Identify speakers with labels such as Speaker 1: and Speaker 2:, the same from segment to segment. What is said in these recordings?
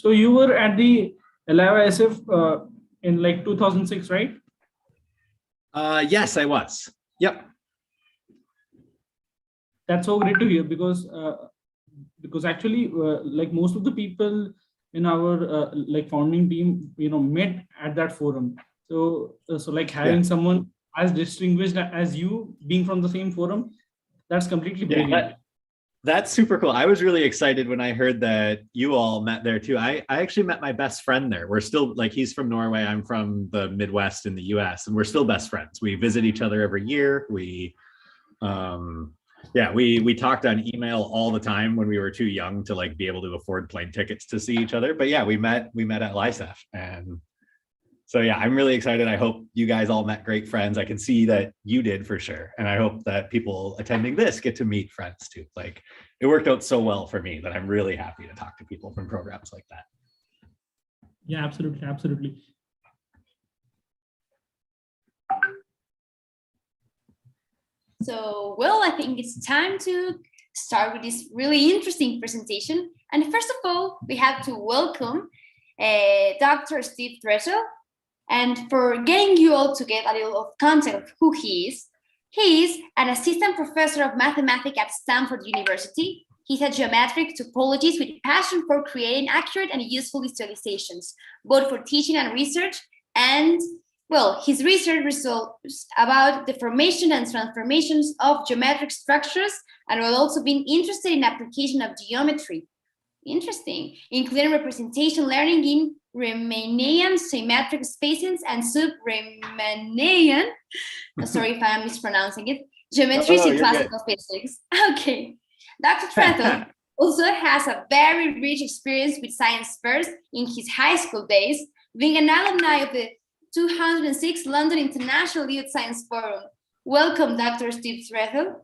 Speaker 1: So you were at the LISF in like 2006, right?
Speaker 2: Yes, I was. Yep.
Speaker 1: That's so great to hear, because actually like most of the people in our like founding team, met at that forum. So like having someone as distinguished as you being from the same forum, that's completely brilliant.
Speaker 2: That's super cool. I was really excited when I heard that you all met there too. I actually met my best friend there. We're still like, he's from Norway, I'm from the Midwest in the US, and we're still best friends. We visit each other every year. We talked on email all the time when we were too young to like be able to afford plane tickets to see each other. But yeah, we met at LISF. And so yeah, I'm really excited. I hope you guys all met great friends. I can see that you did for sure. And I hope that people attending this get to meet friends too. Like it worked out so well for me that I'm really happy to talk to people from programs like that.
Speaker 1: Yeah, absolutely. Absolutely.
Speaker 3: So, well, I think it's time to start with this really interesting presentation. And first of all, we have to welcome Dr. Trettel. And for getting you all to get a little of context of who he is an assistant professor of mathematics at Stanford University. He's a geometric topologist with passion for creating accurate and useful visualizations, both for teaching and research. And well, his research results about the formation and transformations of geometric structures, and will also be interested in application of geometry. Interesting, including representation learning in Riemannian symmetric spaces and sub-Riemannian, sorry if I'm mispronouncing it, geometry in classical physics. Okay, Dr. Trettel also has a very rich experience with science fairs in his high school days, being an alumni of the 2006 London International Youth Science Forum. Welcome, Dr. Trettel.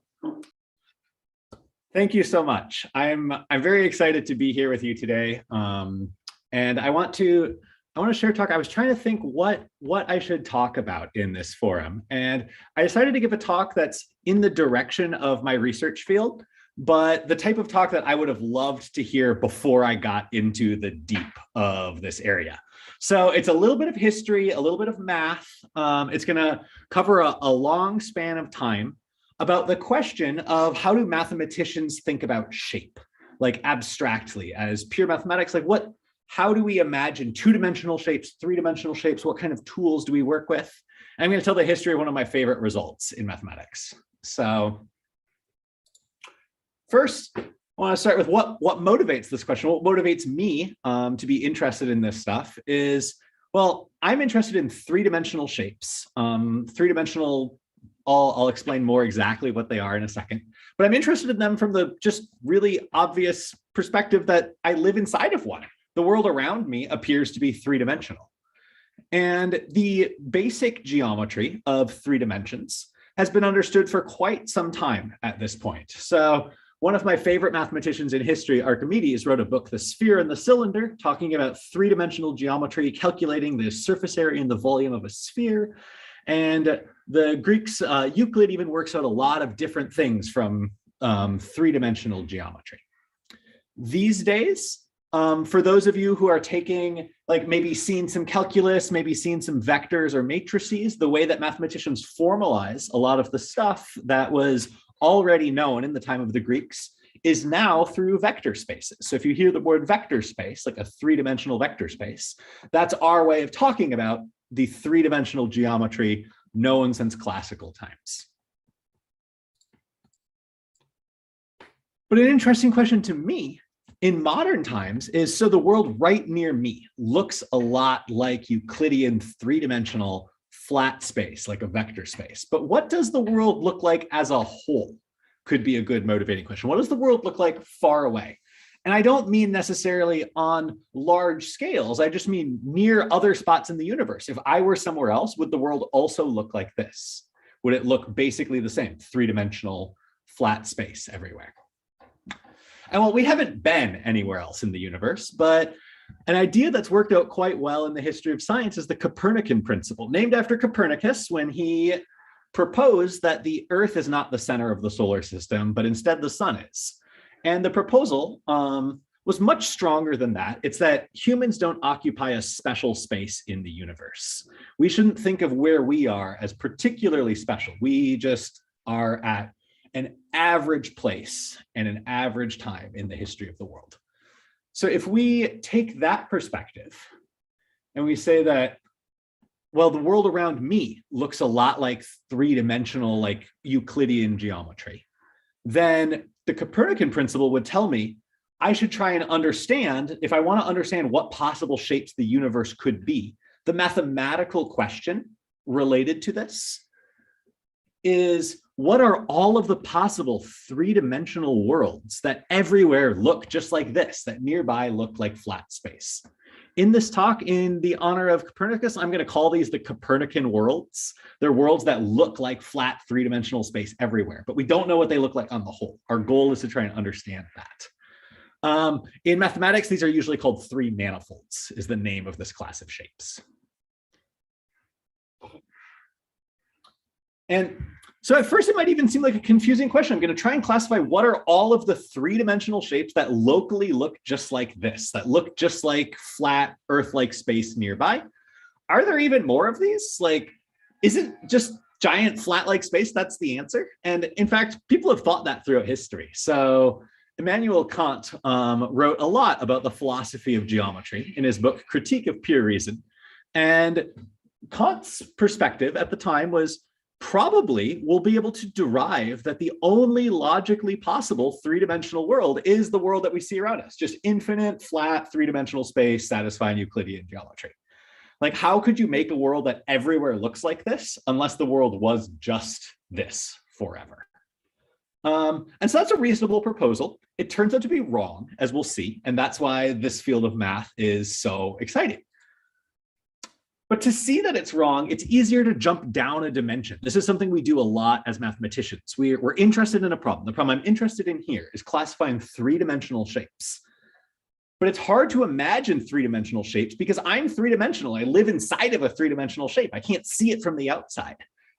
Speaker 2: Thank you so much. I'm very excited to be here with you today. And I want to share a talk. I was trying to think what I should talk about in this forum. And I decided to give a talk that's in the direction of my research field, but the type of talk that I would have loved to hear before I got into the deep of this area. So it's a little bit of history, a little bit of math. It's gonna cover a long span of time about the question of how do mathematicians think about shape, like abstractly as pure mathematics, like how do we imagine two-dimensional shapes, three-dimensional shapes? What kind of tools do we work with? And I'm going to tell the history of one of my favorite results in mathematics. So first, I want to start with what motivates this question. What motivates me to be interested in this stuff is, well, I'm interested in three-dimensional shapes. Three-dimensional, I'll explain more exactly what they are in a second. But I'm interested in them from the just really obvious perspective that I live inside of one. The world around me appears to be three-dimensional. And the basic geometry of three dimensions has been understood for quite some time at this point. So one of my favorite mathematicians in history, Archimedes, wrote a book, The Sphere and the Cylinder, talking about three-dimensional geometry, calculating the surface area and the volume of a sphere. And the Greeks, Euclid even works out a lot of different things from three-dimensional geometry. These days, for those of you who are taking, like maybe seen some calculus, maybe seen some vectors or matrices, the way that mathematicians formalize a lot of the stuff that was already known in the time of the Greeks is now through vector spaces. So if you hear the word vector space, like a three-dimensional vector space, that's our way of talking about the three-dimensional geometry known since classical times. But an interesting question to me in modern times is, so the world right near me looks a lot like Euclidean three-dimensional flat space, like a vector space. But what does the world look like as a whole? Could be a good motivating question. What does the world look like far away? And I don't mean necessarily on large scales. I just mean near other spots in the universe. If I were somewhere else, would the world also look like this? Would it look basically the same, three-dimensional flat space everywhere? And well, we haven't been anywhere else in the universe, but an idea that's worked out quite well in the history of science is the Copernican Principle, named after Copernicus when he proposed that the Earth is not the center of the solar system, but instead the sun is. And the proposal was much stronger than that. It's that humans don't occupy a special space in the universe. We shouldn't think of where we are as particularly special. We just are at an average place and an average time in the history of the world. So if we take that perspective and we say that, well, the world around me looks a lot like three-dimensional, like Euclidean geometry, then the Copernican principle would tell me I should try and understand, if I want to understand what possible shapes the universe could be, the mathematical question related to this is, what are all of the possible three-dimensional worlds that everywhere look just like this, that nearby look like flat space? In this talk, in the honor of Copernicus, I'm going to call these the Copernican worlds. They're worlds that look like flat three-dimensional space everywhere, but we don't know what they look like on the whole. Our goal is to try and understand that. In mathematics, these are usually called three manifolds, is the name of this class of shapes. And so at first, it might even seem like a confusing question. I'm going to try and classify what are all of the three-dimensional shapes that locally look just like this, that look just like flat Earth-like space nearby. Are there even more of these? Like, is it just giant flat-like space? That's the answer. And in fact, people have thought that throughout history. So Immanuel Kant wrote a lot about the philosophy of geometry in his book, Critique of Pure Reason. And Kant's perspective at the time was, probably we'll be able to derive that the only logically possible three-dimensional world is the world that we see around us, just infinite, flat, three-dimensional space satisfying Euclidean geometry. Like, how could you make a world that everywhere looks like this unless the world was just this forever? And so that's a reasonable proposal. It turns out to be wrong, as we'll see, and that's why this field of math is so exciting. But to see that it's wrong, it's easier to jump down a dimension. This is something we do a lot as mathematicians. We're interested in a problem. The problem I'm interested in here is classifying three-dimensional shapes. But it's hard to imagine three-dimensional shapes because I'm three-dimensional. I live inside of a three-dimensional shape. I can't see it from the outside.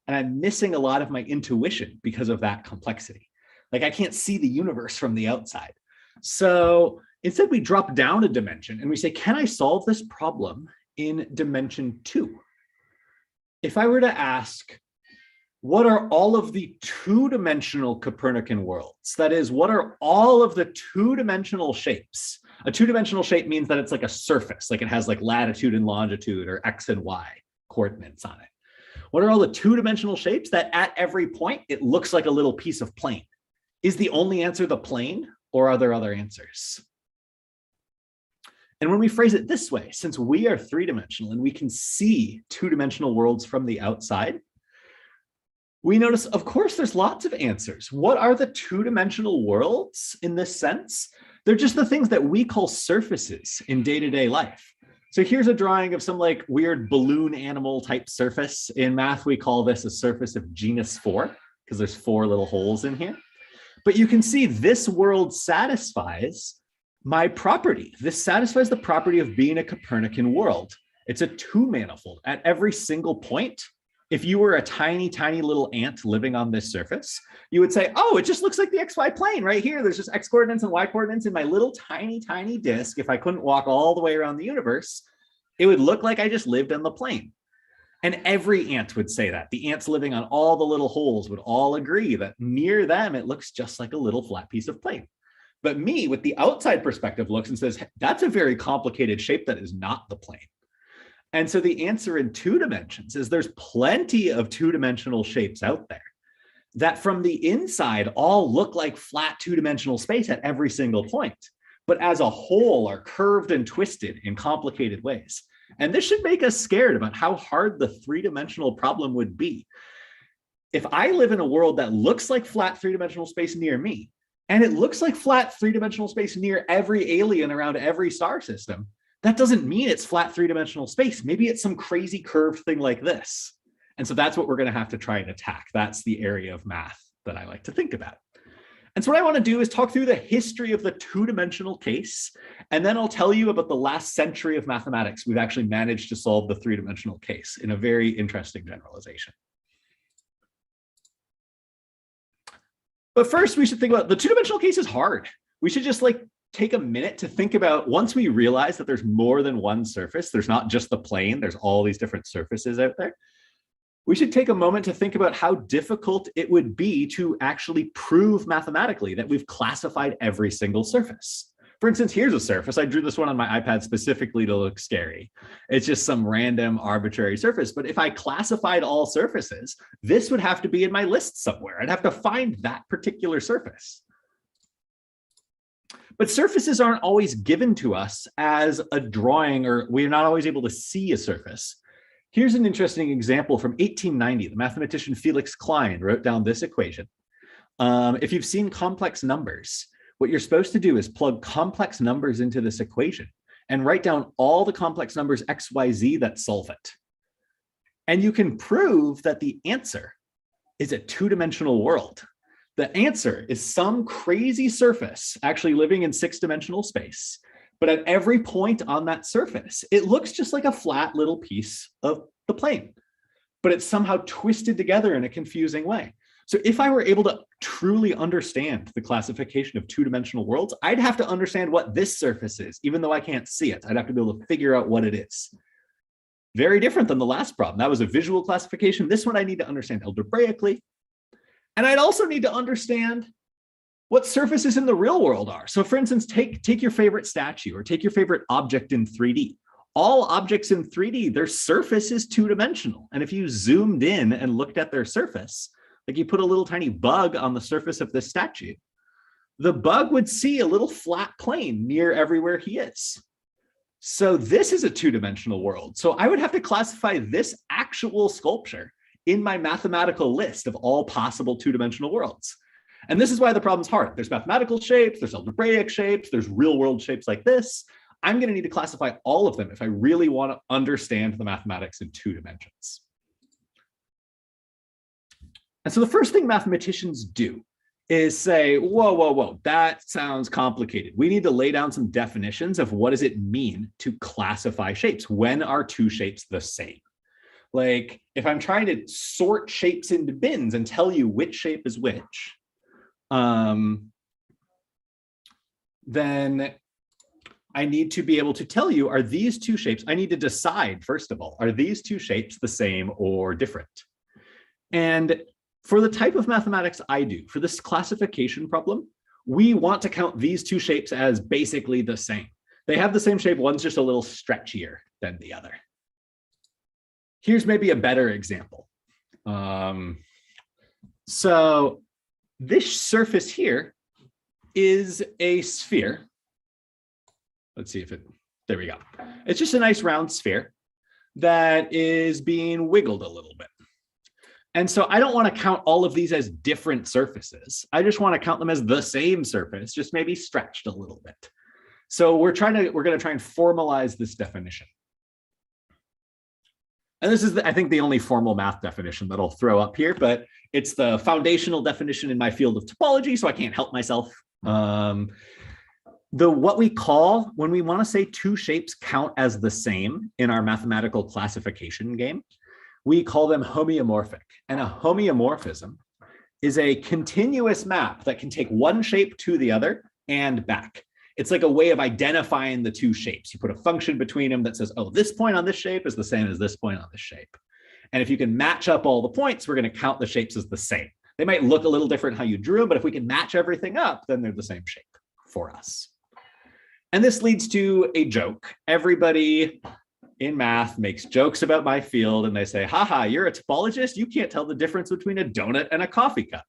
Speaker 2: And I'm missing a lot of my intuition because of that complexity. Like, I can't see the universe from the outside. So instead, we drop down a dimension and we say, can I solve this problem in dimension 2? If I were to ask, what are all of the two-dimensional Copernican worlds? That is, what are all of the two-dimensional shapes? A two-dimensional shape means that it's like a surface, like it has like latitude and longitude or X and Y coordinates on it. What are all the two-dimensional shapes that at every point, it looks like a little piece of plane? Is the only answer the plane, or are there other answers? And when we phrase it this way, since we are three-dimensional and we can see two-dimensional worlds from the outside, we notice, of course, there's lots of answers. What are the two-dimensional worlds in this sense? They're just the things that we call surfaces in day-to-day life. So here's a drawing of some like weird balloon animal type surface. In math, we call this a surface of genus 4 because there's 4 little holes in here. But you can see this world satisfies my property. This satisfies the property of being a Copernican world. It's a two-manifold. At every single point, if you were a tiny, tiny little ant living on this surface, you would say, oh, it just looks like the XY plane right here. There's just X coordinates and Y coordinates in my little tiny, tiny disk. If I couldn't walk all the way around the universe, it would look like I just lived in the plane. And every ant would say that. The ants living on all the little holes would all agree that near them, it looks just like a little flat piece of plane. But me, with the outside perspective, looks and says, that's a very complicated shape that is not the plane. And so the answer in 2 dimensions is there's plenty of two-dimensional shapes out there that from the inside all look like flat two-dimensional space at every single point, but as a whole are curved and twisted in complicated ways. And this should make us scared about how hard the three-dimensional problem would be. If I live in a world that looks like flat three-dimensional space near me, and it looks like flat three-dimensional space near every alien around every star system, that doesn't mean it's flat three-dimensional space. Maybe it's some crazy curved thing like this. And so that's what we're going to have to try and attack. That's the area of math that I like to think about. And so what I want to do is talk through the history of the two-dimensional case, and then I'll tell you about the last century of mathematics we've actually managed to solve the three-dimensional case in a very interesting generalization. But first, we should think about the two-dimensional case is hard. We should just like take a minute to think about, once we realize that there's more than one surface, there's not just the plane, there's all these different surfaces out there, we should take a moment to think about how difficult it would be to actually prove mathematically that we've classified every single surface. For instance, here's a surface. I drew this one on my iPad specifically to look scary. It's just some random arbitrary surface. But if I classified all surfaces, this would have to be in my list somewhere. I'd have to find that particular surface. But surfaces aren't always given to us as a drawing, or we're not always able to see a surface. Here's an interesting example from 1890. The mathematician Felix Klein wrote down this equation. If you've seen complex numbers, what you're supposed to do is plug complex numbers into this equation and write down all the complex numbers x, y, z that solve it. And you can prove that the answer is a two-dimensional world. The answer is some crazy surface actually living in six-dimensional space. But at every point on that surface, it looks just like a flat little piece of the plane, but it's somehow twisted together in a confusing way. So if I were able to truly understand the classification of two-dimensional worlds, I'd have to understand what this surface is, even though I can't see it. I'd have to be able to figure out what it is. Very different than the last problem. That was a visual classification. This one I need to understand algebraically. And I'd also need to understand what surfaces in the real world are. So for instance, take your favorite statue or take your favorite object in 3D. All objects in 3D, their surface is two-dimensional. And if you zoomed in and looked at their surface, like you put a little tiny bug on the surface of this statue, the bug would see a little flat plane near everywhere he is. So this is a two-dimensional world. So I would have to classify this actual sculpture in my mathematical list of all possible two-dimensional worlds. And this is why the problem's hard. There's mathematical shapes, there's algebraic shapes, there's real world shapes like this. I'm going to need to classify all of them if I really want to understand the mathematics in two dimensions. And so the first thing mathematicians do is say, whoa, whoa, whoa, that sounds complicated. We need to lay down some definitions of what does it mean to classify shapes. When are two shapes the same? Like if I'm trying to sort shapes into bins and tell you which shape is which, then I need to be able to tell you, are these two shapes, I need to decide, first of all, are these two shapes the same or different? And for the type of mathematics I do, for this classification problem, we want to count these two shapes as basically the same. They have the same shape, one's just a little stretchier than the other. Here's maybe a better example. So this surface here is a sphere. Let's see if it, there we go. It's just a nice round sphere that is being wiggled a little bit. And so I don't want to count all of these as different surfaces. I just want to count them as the same surface, just maybe stretched a little bit. So we're going to try and formalize this definition. And this is, I think, the only formal math definition that I'll throw up here, but it's the foundational definition in my field of topology, so I can't help myself. What we call, when we want to say two shapes count as the same in our mathematical classification game, we call them homeomorphic. And a homeomorphism is a continuous map that can take one shape to the other and back. It's like a way of identifying the two shapes. You put a function between them that says, oh, this point on this shape is the same as this point on this shape. And if you can match up all the points, we're going to count the shapes as the same. They might look a little different how you drew them, but if we can match everything up, then they're the same shape for us. And this leads to a joke. Everybody in math makes jokes about my field and they say, haha, you're a topologist. You can't tell the difference between a donut and a coffee cup.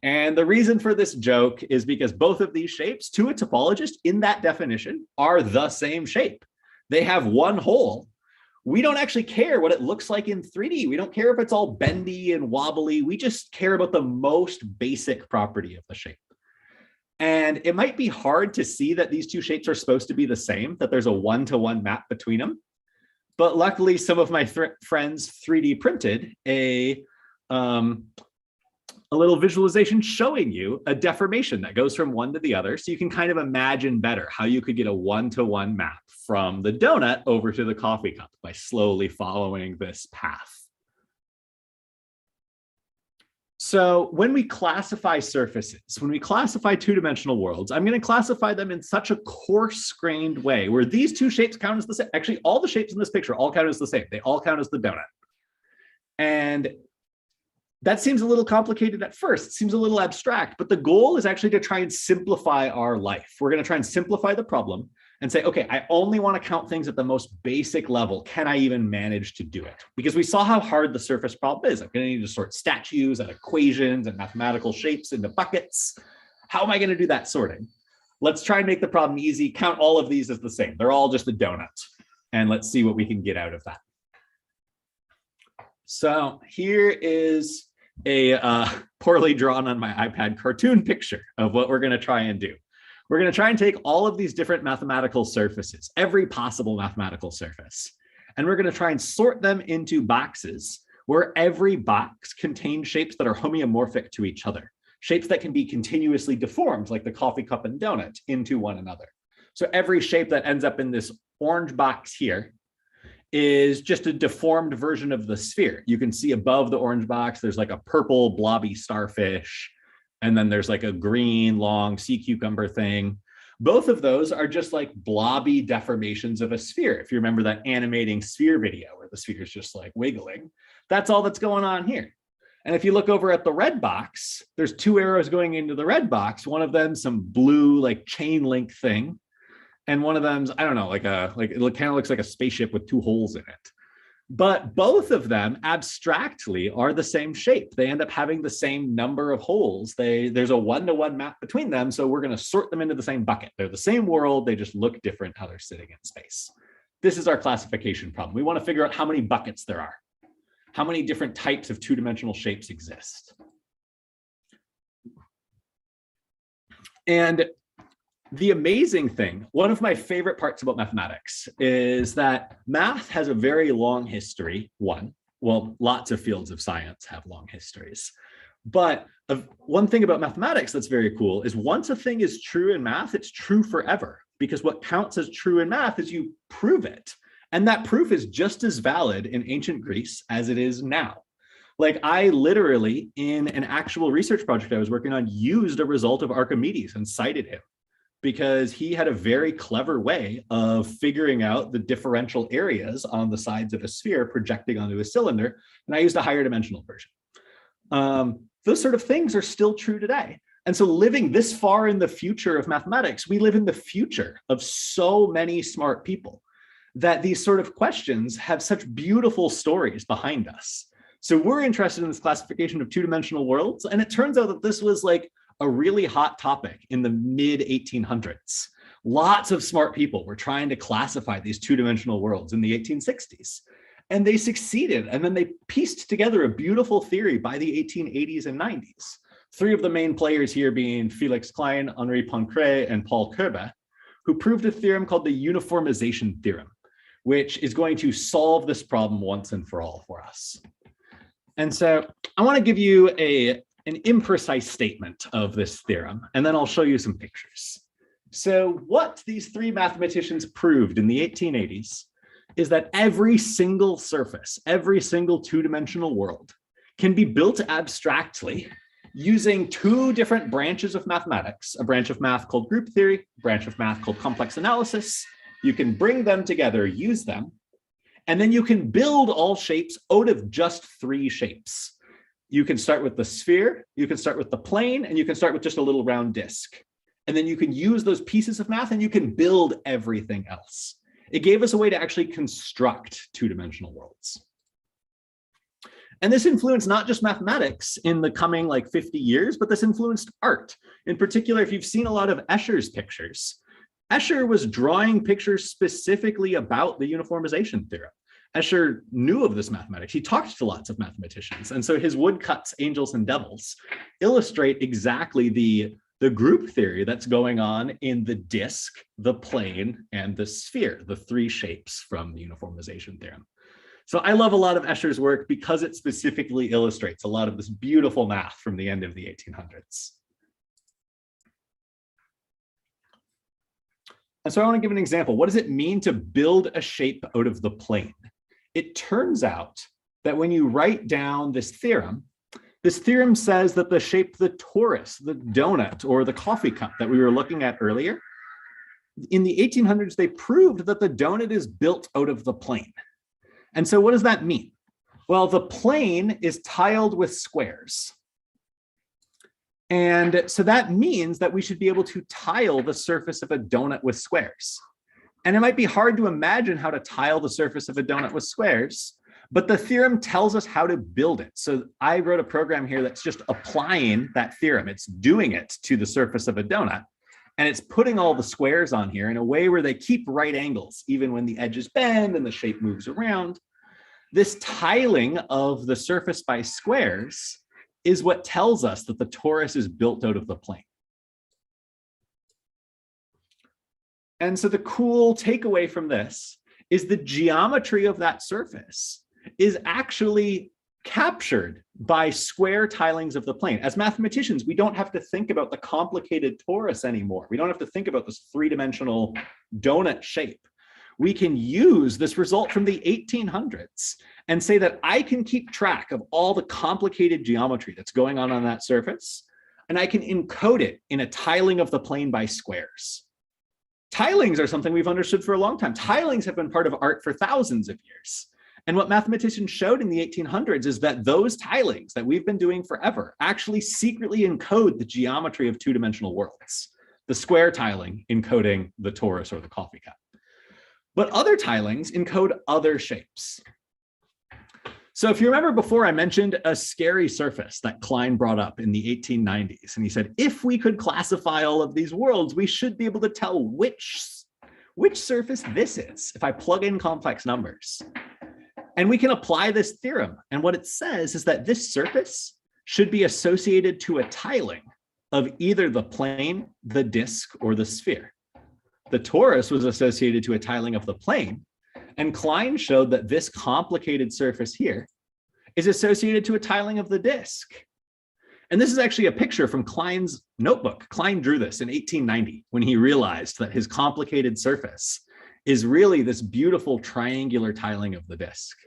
Speaker 2: And the reason for this joke is because both of these shapes, to a topologist in that definition, are the same shape. They have one hole. We don't actually care what it looks like in 3D. We don't care if it's all bendy and wobbly. We just care about the most basic property of the shape. And it might be hard to see that these two shapes are supposed to be the same, that there's a one-to-one map between them. But luckily, some of my friends 3D printed a little visualization showing you a deformation that goes from one to the other. So you can kind of imagine better how you could get a one-to-one map from the donut over to the coffee cup by slowly following this path. So when we classify surfaces, when we classify two-dimensional worlds, I'm going to classify them in such a coarse-grained way where these two shapes count as the same. Actually, all the shapes in this picture all count as the same. They all count as the donut. And that seems a little complicated at first. It seems a little abstract, but the goal is actually to try and simplify our life. We're going to try and simplify the problem and say, okay, I only want to count things at the most basic level. Can I even manage to do it? Because we saw how hard the surface problem is. I'm going to need to sort statues and equations and mathematical shapes into buckets. How am I going to do that sorting? Let's try and make the problem easy. Count all of these as the same. They're all just a donut. And let's see what we can get out of that. So here is a poorly drawn on my iPad cartoon picture of what we're going to try and do. We're going to try and take all of these different mathematical surfaces, every possible mathematical surface, and we're going to try and sort them into boxes where every box contains shapes that are homeomorphic to each other, shapes that can be continuously deformed, like the coffee cup and donut, into one another. So every shape that ends up in this orange box here is just a deformed version of the sphere. You can see above the orange box, there's like a purple blobby starfish, and then there's like a green long sea cucumber thing. Both of those are just like blobby deformations of a sphere. If you remember that animating sphere video where the sphere is just like wiggling, that's all that's going on here. And if you look over at the red box, there's two arrows going into the red box. One of them, some blue like chain link thing. And one of them's, I don't know, like it kind of looks like a spaceship with two holes in it. But both of them abstractly are the same shape. They end up having the same number of holes. There's a one-to-one map between them. So we're going to sort them into the same bucket. They're the same world. They just look different how they're sitting in space. This is our classification problem. We want to figure out how many buckets there are, how many different types of two-dimensional shapes exist. And the amazing thing, one of my favorite parts about mathematics is that math has a very long history. Well, lots of fields of science have long histories. But one thing about mathematics that's very cool is once a thing is true in math, it's true forever. Because what counts as true in math is you prove it. And that proof is just as valid in ancient Greece as it is now. Like I literally, in an actual research project I was working on, used a result of Archimedes and cited him, because he had a very clever way of figuring out the differential areas on the sides of a sphere projecting onto a cylinder. And I used a higher dimensional version. Those sort of things are still true today. And so living this far in the future of mathematics, we live in the future of so many smart people that these sort of questions have such beautiful stories behind us. So we're interested in this classification of two-dimensional worlds. And it turns out that this was like a really hot topic in the mid 1800s. Lots of smart people were trying to classify these two-dimensional worlds in the 1860s. And they succeeded. And then they pieced together a beautiful theory by the 1880s and 90s. Three of the main players here being Felix Klein, Henri Poincare, and Paul Koebe, who proved a theorem called the Uniformization Theorem, which is going to solve this problem once and for all for us. And so I want to give you an imprecise statement of this theorem, and then I'll show you some pictures. So what these three mathematicians proved in the 1880s is that every single surface, every single two-dimensional world can be built abstractly using two different branches of mathematics, a branch of math called group theory, a branch of math called complex analysis. You can bring them together, use them, and then you can build all shapes out of just three shapes. You can start with the sphere, you can start with the plane, and you can start with just a little round disk. And then you can use those pieces of math and you can build everything else. It gave us a way to actually construct two-dimensional worlds. And this influenced not just mathematics in the coming like 50 years, but this influenced art. In particular, if you've seen a lot of Escher's pictures, Escher was drawing pictures specifically about the uniformization theorem. Escher knew of this mathematics. He talked to lots of mathematicians. And so his woodcuts, angels and devils, illustrate exactly the group theory that's going on in the disk, the plane, and the sphere, the three shapes from the uniformization theorem. So I love a lot of Escher's work because it specifically illustrates a lot of this beautiful math from the end of the 1800s. And so I want to give an example. What does it mean to build a shape out of the plane? It turns out that when you write down this theorem, This theorem says that the shape, the torus, the donut, or the coffee cup that we were looking at earlier, in the 1800s, they proved that the donut is built out of the plane. And so what does that mean? Well, the plane is tiled with squares. And so that means that we should be able to tile the surface of a donut with squares. And it might be hard to imagine how to tile the surface of a donut with squares, but the theorem tells us how to build it. So I wrote a program here that's just applying that theorem. It's doing it to the surface of a donut, and it's putting all the squares on here in a way where they keep right angles, even when the edges bend and the shape moves around. This tiling of the surface by squares is what tells us that the torus is built out of the plane. And so the cool takeaway from this is the geometry of that surface is actually captured by square tilings of the plane. As mathematicians, we don't have to think about the complicated torus anymore. We don't have to think about this three-dimensional donut shape. We can use this result from the 1800s and say that I can keep track of all the complicated geometry that's going on that surface, and I can encode it in a tiling of the plane by squares. Tilings are something we've understood for a long time. Tilings have been part of art for thousands of years. And what mathematicians showed in the 1800s is that those tilings that we've been doing forever actually secretly encode the geometry of two-dimensional worlds. The square tiling encoding the torus or the coffee cup. But other tilings encode other shapes. So if you remember before, I mentioned a scary surface that Klein brought up in the 1890s. And he said, if we could classify all of these worlds, we should be able to tell which surface this is if I plug in complex numbers. And we can apply this theorem. And what it says is that this surface should be associated to a tiling of either the plane, the disk, or the sphere. The torus was associated to a tiling of the plane, and Klein showed that this complicated surface here is associated to a tiling of the disk. And this is actually a picture from Klein's notebook. Klein drew this in 1890 when he realized that his complicated surface is really this beautiful triangular tiling of the disk.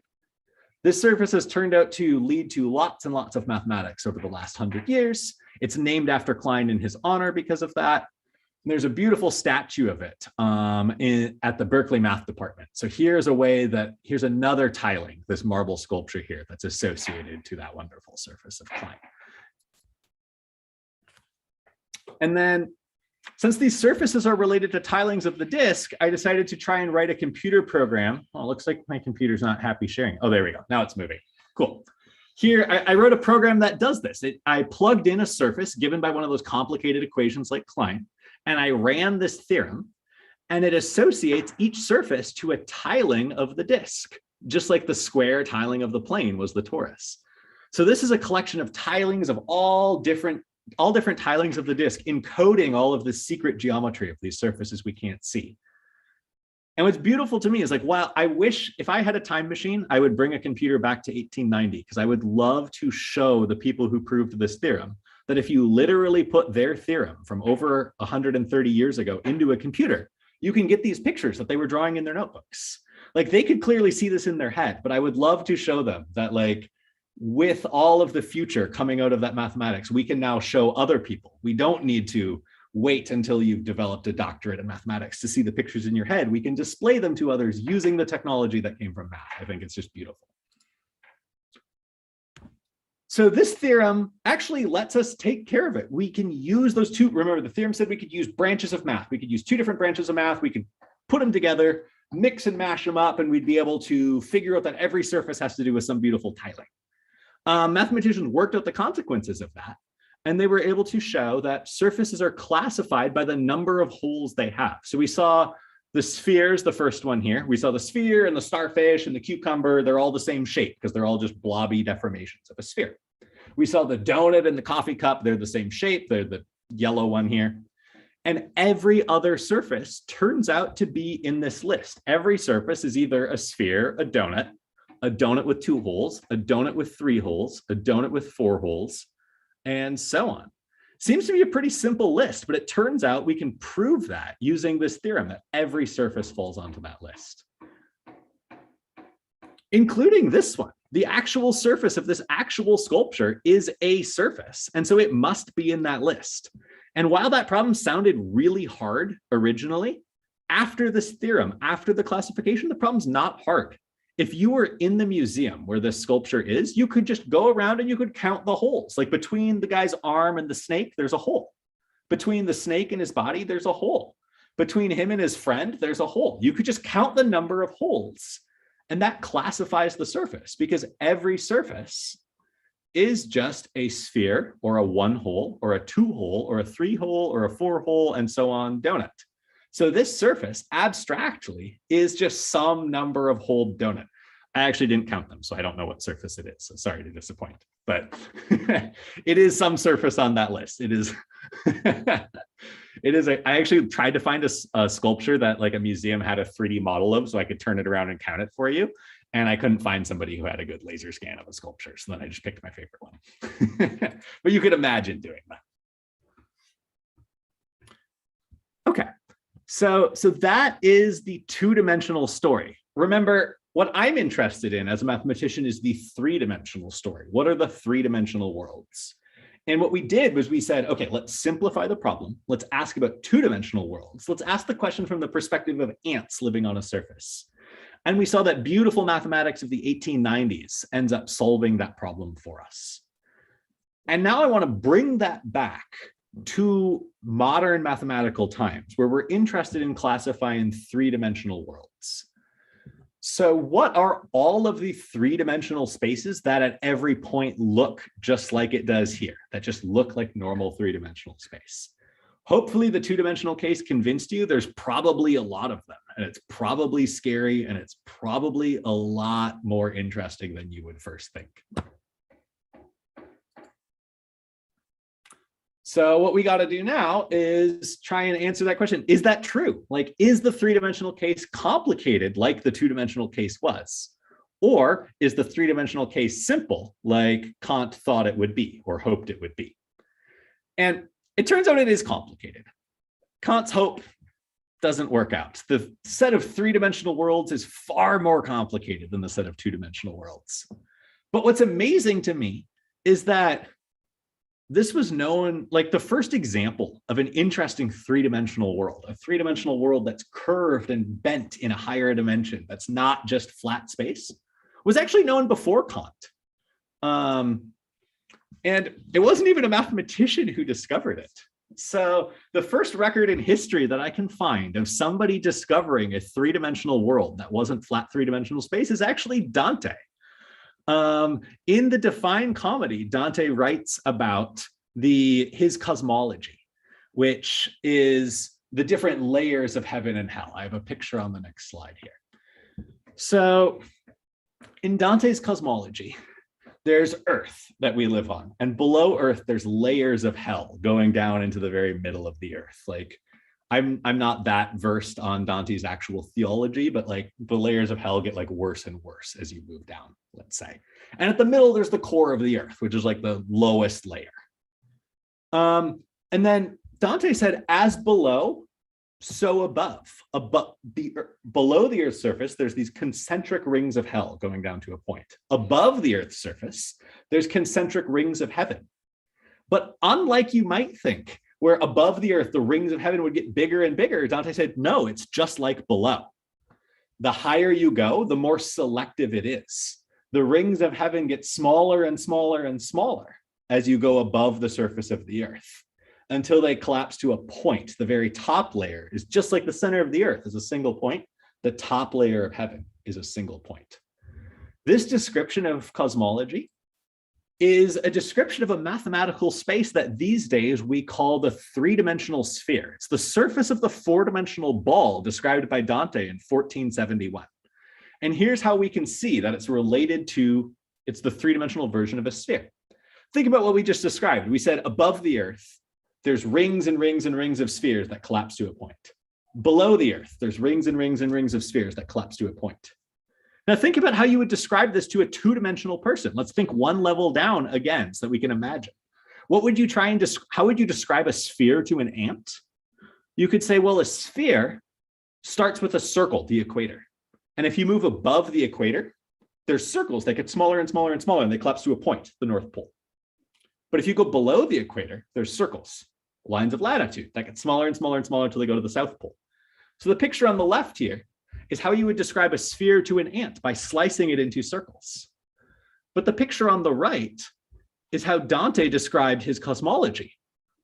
Speaker 2: This surface has turned out to lead to lots and lots of mathematics over the last 100 years. It's named after Klein in his honor because of that. There's a beautiful statue of it at the Berkeley Math Department. So here's another tiling, this marble sculpture here that's associated to that wonderful surface of Klein. And then since these surfaces are related to tilings of the disk, I decided to try and write a computer program. Oh, it looks like my computer's not happy sharing. Oh, there we go. Now it's moving. Cool. Here, I wrote a program that does this. I plugged in a surface given by one of those complicated equations like Klein, and I ran this theorem, and it associates each surface to a tiling of the disk, just like the square tiling of the plane was the torus. So this is a collection of tilings of all different tilings of the disk, encoding all of the secret geometry of these surfaces we can't see. And what's beautiful to me is like, wow, I wish if I had a time machine, I would bring a computer back to 1890, because I would love to show the people who proved this theorem that if you literally put their theorem from over 130 years ago into a computer, you can get these pictures that they were drawing in their notebooks. Like they could clearly see this in their head, but I would love to show them that like with all of the future coming out of that mathematics, we can now show other people. We don't need to wait until you've developed a doctorate in mathematics to see the pictures in your head. We can display them to others using the technology that came from math. I think it's just beautiful. So this theorem actually lets us take care of it. We can use those two. Remember, the theorem said we could use branches of math. We could use two different branches of math. We could put them together, mix and mash them up, and we'd be able to figure out that every surface has to do with some beautiful tiling. Mathematicians worked out the consequences of that, and they were able to show that surfaces are classified by the number of holes they have. So we saw the spheres, the first one here. We saw the sphere and the starfish and the cucumber. They're all the same shape because they're all just blobby deformations of a sphere. We saw the donut and the coffee cup. They're the same shape. They're the yellow one here. And every other surface turns out to be in this list. Every surface is either a sphere, a donut with 2 holes, a donut with 3 holes, a donut with 4 holes, and so on. Seems to be a pretty simple list, but it turns out we can prove that using this theorem that every surface falls onto that list, including this one. the actual surface of this actual sculpture is a surface. And so it must be in that list. And while that problem sounded really hard originally, after this theorem, after the classification, the problem's not hard. If you were in the museum where this sculpture is, you could just go around and you could count the holes. Like between the guy's arm and the snake, there's a hole. Between the snake and his body, there's a hole. Between him and his friend, there's a hole. You could just count the number of holes. And that classifies the surface, because every surface is just a sphere or a 1-hole or a 2-hole or a 3-hole or a 4-hole and so on donut. So this surface abstractly is just some number of hole donut. I actually didn't count them, so I don't know what surface it is. So sorry to disappoint, but it is some surface on that list. It is. I actually tried to find a sculpture that like a museum had a 3D model of, so I could turn it around and count it for you. And I couldn't find somebody who had a good laser scan of a sculpture. So then I just picked my favorite one. But you could imagine doing that. Okay, so that is the 2-dimensional story. Remember, what I'm interested in as a mathematician is the 3-dimensional story. What are the 3-dimensional worlds? And what we did was we said, okay, let's simplify the problem. Let's ask about 2-dimensional worlds. Let's ask the question from the perspective of ants living on a surface. And we saw that beautiful mathematics of the 1890s ends up solving that problem for us. And now I want to bring that back to modern mathematical times, where we're interested in classifying 3-dimensional worlds. So what are all of the 3-dimensional spaces that at every point look just like it does here, that just look like normal 3-dimensional space? Hopefully the 2-dimensional case convinced you there's probably a lot of them, and it's probably scary, and it's probably a lot more interesting than you would first think. So what we got to do now is try and answer that question. Is that true? Like, is the 3-dimensional case complicated like the 2-dimensional case was? Or is the 3-dimensional case simple like Kant thought it would be or hoped it would be? And it turns out it is complicated. Kant's hope doesn't work out. The set of 3-dimensional worlds is far more complicated than the set of 2-dimensional worlds. But what's amazing to me is that this was known, like the first example of an interesting 3-dimensional world, a 3-dimensional world that's curved and bent in a higher dimension, that's not just flat space, was actually known before Kant. And it wasn't even a mathematician who discovered it. So the first record in history that I can find of somebody discovering a 3-dimensional world that wasn't flat 3-dimensional space is actually Dante. In the Divine Comedy, Dante writes about his cosmology, which is the different layers of heaven and hell. I have a picture on the next slide here. So in Dante's cosmology, there's Earth that we live on, and below Earth, there's layers of hell going down into the very middle of the Earth. Like, I'm not that versed on Dante's actual theology, but like the layers of hell get like worse and worse as you move down, let's say. And at the middle, there's the core of the Earth, which is like the lowest layer. And then Dante said, as below, so above. Below the Earth's surface, there's these concentric rings of hell going down to a point. Above the Earth's surface, there's concentric rings of heaven. But unlike you might think, where above the Earth, the rings of heaven would get bigger and bigger, Dante said, no, it's just like below. The higher you go, the more selective it is. The rings of heaven get smaller and smaller and smaller as you go above the surface of the Earth, until they collapse to a point. The very top layer is just like the center of the Earth is a single point. The top layer of heaven is a single point. This description of cosmology is a description of a mathematical space that these days we call the 3-dimensional sphere. It's the surface of the 4-dimensional ball described by Dante in 1471. And here's how we can see that it's related to, it's the 3-dimensional version of a sphere. Think about what we just described. We said above the Earth, there's rings and rings and rings of spheres that collapse to a point. Below the Earth, there's rings and rings and rings of spheres that collapse to a point. Now think about how you would describe this to a 2-dimensional person. Let's think one level down again so that we can imagine. What would you try and how would you describe a sphere to an ant? You could say, well, a sphere starts with a circle, the equator. And if you move above the equator, there's circles that get smaller and smaller and smaller, and they collapse to a point, the North Pole. But if you go below the equator, there's circles, lines of latitude, that get smaller and smaller and smaller until they go to the South Pole. So the picture on the left here is how you would describe a sphere to an ant by slicing it into circles. But the picture on the right is how Dante described his cosmology.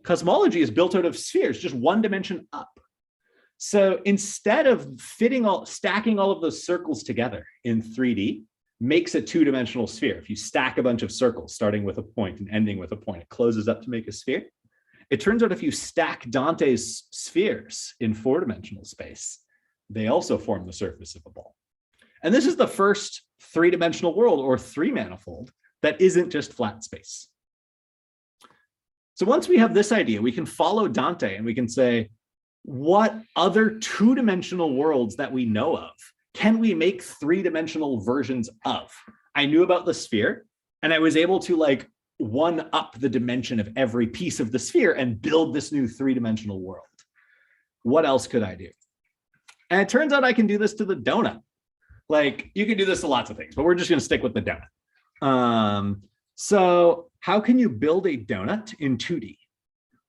Speaker 2: Cosmology is built out of spheres, just one dimension up. So instead of stacking all of those circles together in 3D, makes a two-dimensional sphere. If you stack a bunch of circles, starting with a point and ending with a point, it closes up to make a sphere. It turns out if you stack Dante's spheres in four-dimensional space, they also form the surface of a ball. And this is the first three-dimensional world, or three-manifold, that isn't just flat space. So once we have this idea, we can follow Dante and we can say, what other two-dimensional worlds that we know of can we make three-dimensional versions of? I knew about the sphere, and I was able to like one up the dimension of every piece of the sphere and build this new three-dimensional world. What else could I do? And it turns out I can do this to the donut. Like, you can do this to lots of things, but we're just going to stick with the donut. So how can you build a donut in 2D?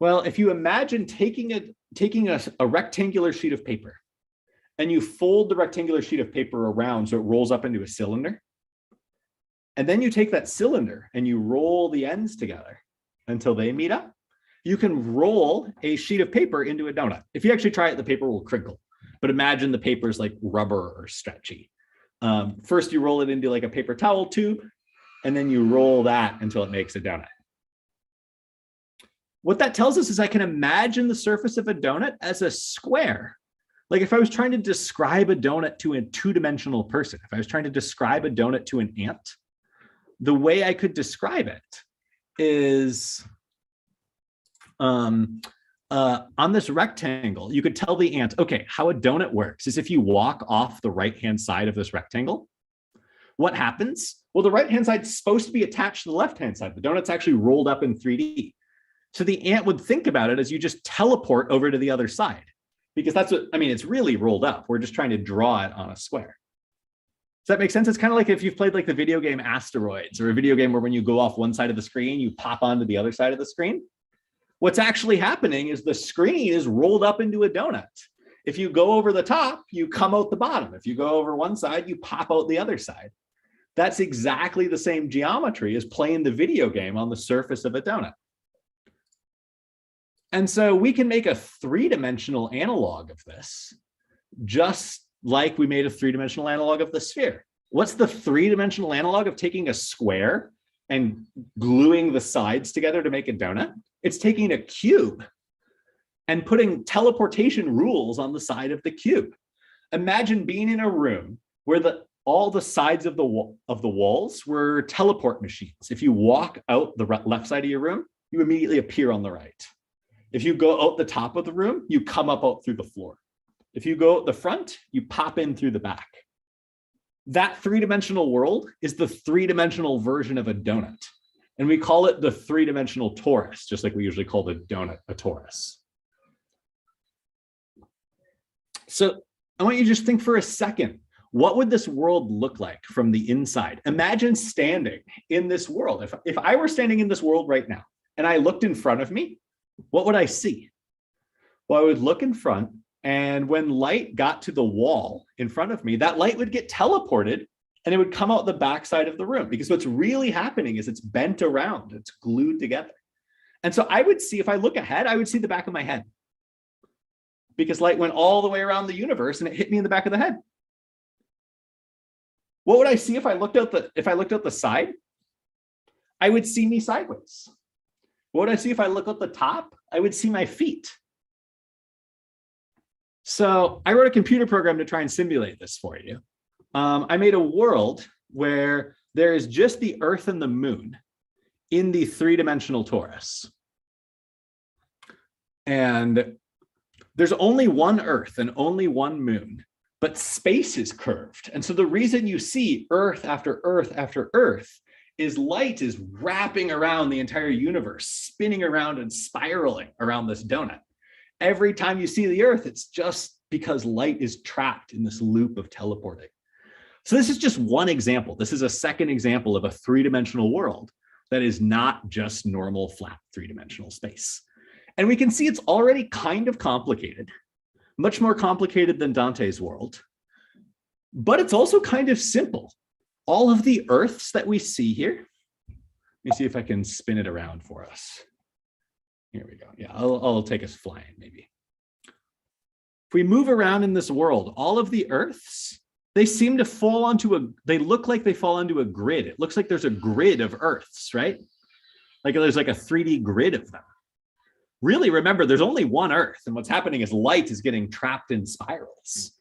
Speaker 2: Well, if you imagine taking a rectangular sheet of paper, and you fold the rectangular sheet of paper around so it rolls up into a cylinder, and then you take that cylinder and you roll the ends together until they meet up, you can roll a sheet of paper into a donut. If you actually try it, the paper will crinkle, but imagine the paper is like rubber or stretchy. First, you roll it into like a paper towel tube, and then you roll that until it makes a donut. What that tells us is I can imagine the surface of a donut as a square. Like if I was trying to describe a donut to a two-dimensional person, if I was trying to describe a donut to an ant, the way I could describe it is on this rectangle, you could tell the ant, okay, how a donut works is if you walk off the right-hand side of this rectangle, what happens? Well, the right-hand side is supposed to be attached to the left-hand side. The donut's actually rolled up in 3D. So the ant would think about it as you just teleport over to the other side, because that's what, I mean, it's really rolled up. We're just trying to draw it on a square. Does that make sense? It's kind of like if you've played like the video game Asteroids, or a video game where when you go off one side of the screen, you pop onto the other side of the screen. What's actually happening is the screen is rolled up into a donut. If you go over the top, you come out the bottom. If you go over one side, you pop out the other side. That's exactly the same geometry as playing the video game on the surface of a donut. And so we can make a three-dimensional analog of this, just like we made a three-dimensional analog of the sphere. What's the three-dimensional analog of taking a square and gluing the sides together to make a donut? It's taking a cube and putting teleportation rules on the side of the cube. Imagine being in a room where all the sides of the walls were teleport machines. If you walk out the left side of your room, you immediately appear on the right. If you go out the top of the room, you come up out through the floor. If you go out the front, you pop in through the back. That three-dimensional world is the three-dimensional version of a donut. And we call it the three-dimensional torus, just like we usually call the donut a torus. So I want you to just think for a second, what would this world look like from the inside? Imagine standing in this world. If I were standing in this world right now, and I looked in front of me, what would I see? Well, I would look in front, and when light got to the wall in front of me, that light would get teleported and it would come out the backside of the room, because what's really happening is it's bent around, it's glued together. And so I would see, if I look ahead, I would see the back of my head, because light went all the way around the universe and it hit me in the back of the head. What would I see if I looked out the side? I would see me sideways. What would I see if I look at the top? I would see my feet. So I wrote a computer program to try and simulate this for you. I made a world where there is just the Earth and the moon in the three-dimensional torus. And there's only one Earth and only one moon, but space is curved. And so the reason you see Earth after Earth after Earth is light is wrapping around the entire universe, spinning around and spiraling around this donut. Every time you see the Earth, it's just because light is trapped in this loop of teleporting. So this is just one example. This is a second example of a three-dimensional world that is not just normal flat three-dimensional space. And we can see it's already kind of complicated, much more complicated than Dante's world, but it's also kind of simple. All of the Earths that we see here, let me see if I can spin it around for us. Here we go. Yeah, I'll take us flying maybe. If we move around in this world, all of the Earths, they seem to fall onto they look like they fall onto a grid. It looks like there's a grid of Earths, right? Like there's like a 3D grid of them. Really, remember, there's only one Earth, and what's happening is light is getting trapped in spirals.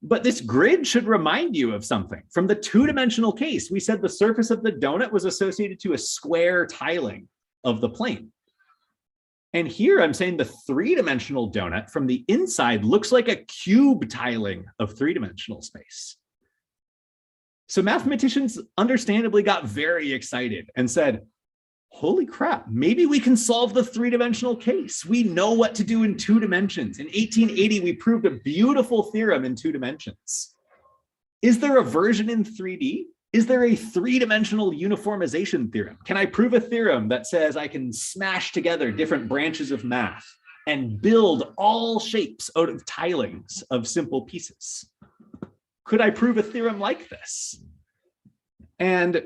Speaker 2: But this grid should remind you of something. From the two-dimensional case, we said the surface of the donut was associated to a square tiling of the plane. And here I'm saying the three-dimensional donut from the inside looks like a cube tiling of three-dimensional space. So mathematicians understandably got very excited and said, holy crap, maybe we can solve the three-dimensional case. We know what to do in 2 dimensions. In 1880, we proved a beautiful theorem in 2 dimensions. Is there a version in 3D? Is there a three-dimensional uniformization theorem? Can I prove a theorem that says I can smash together different branches of math and build all shapes out of tilings of simple pieces? Could I prove a theorem like this? And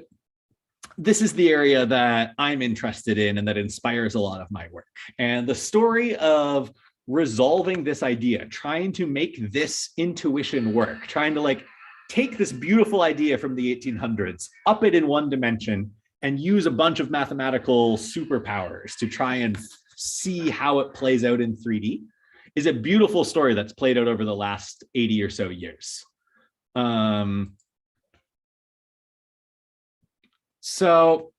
Speaker 2: this is the area that I'm interested in and that inspires a lot of my work. And the story of resolving this idea, trying to make this intuition work, trying to like take this beautiful idea from the 1800s, up it in 1 dimension, and use a bunch of mathematical superpowers to try and see how it plays out in 3D, is a beautiful story that's played out over the last 80 or so years. So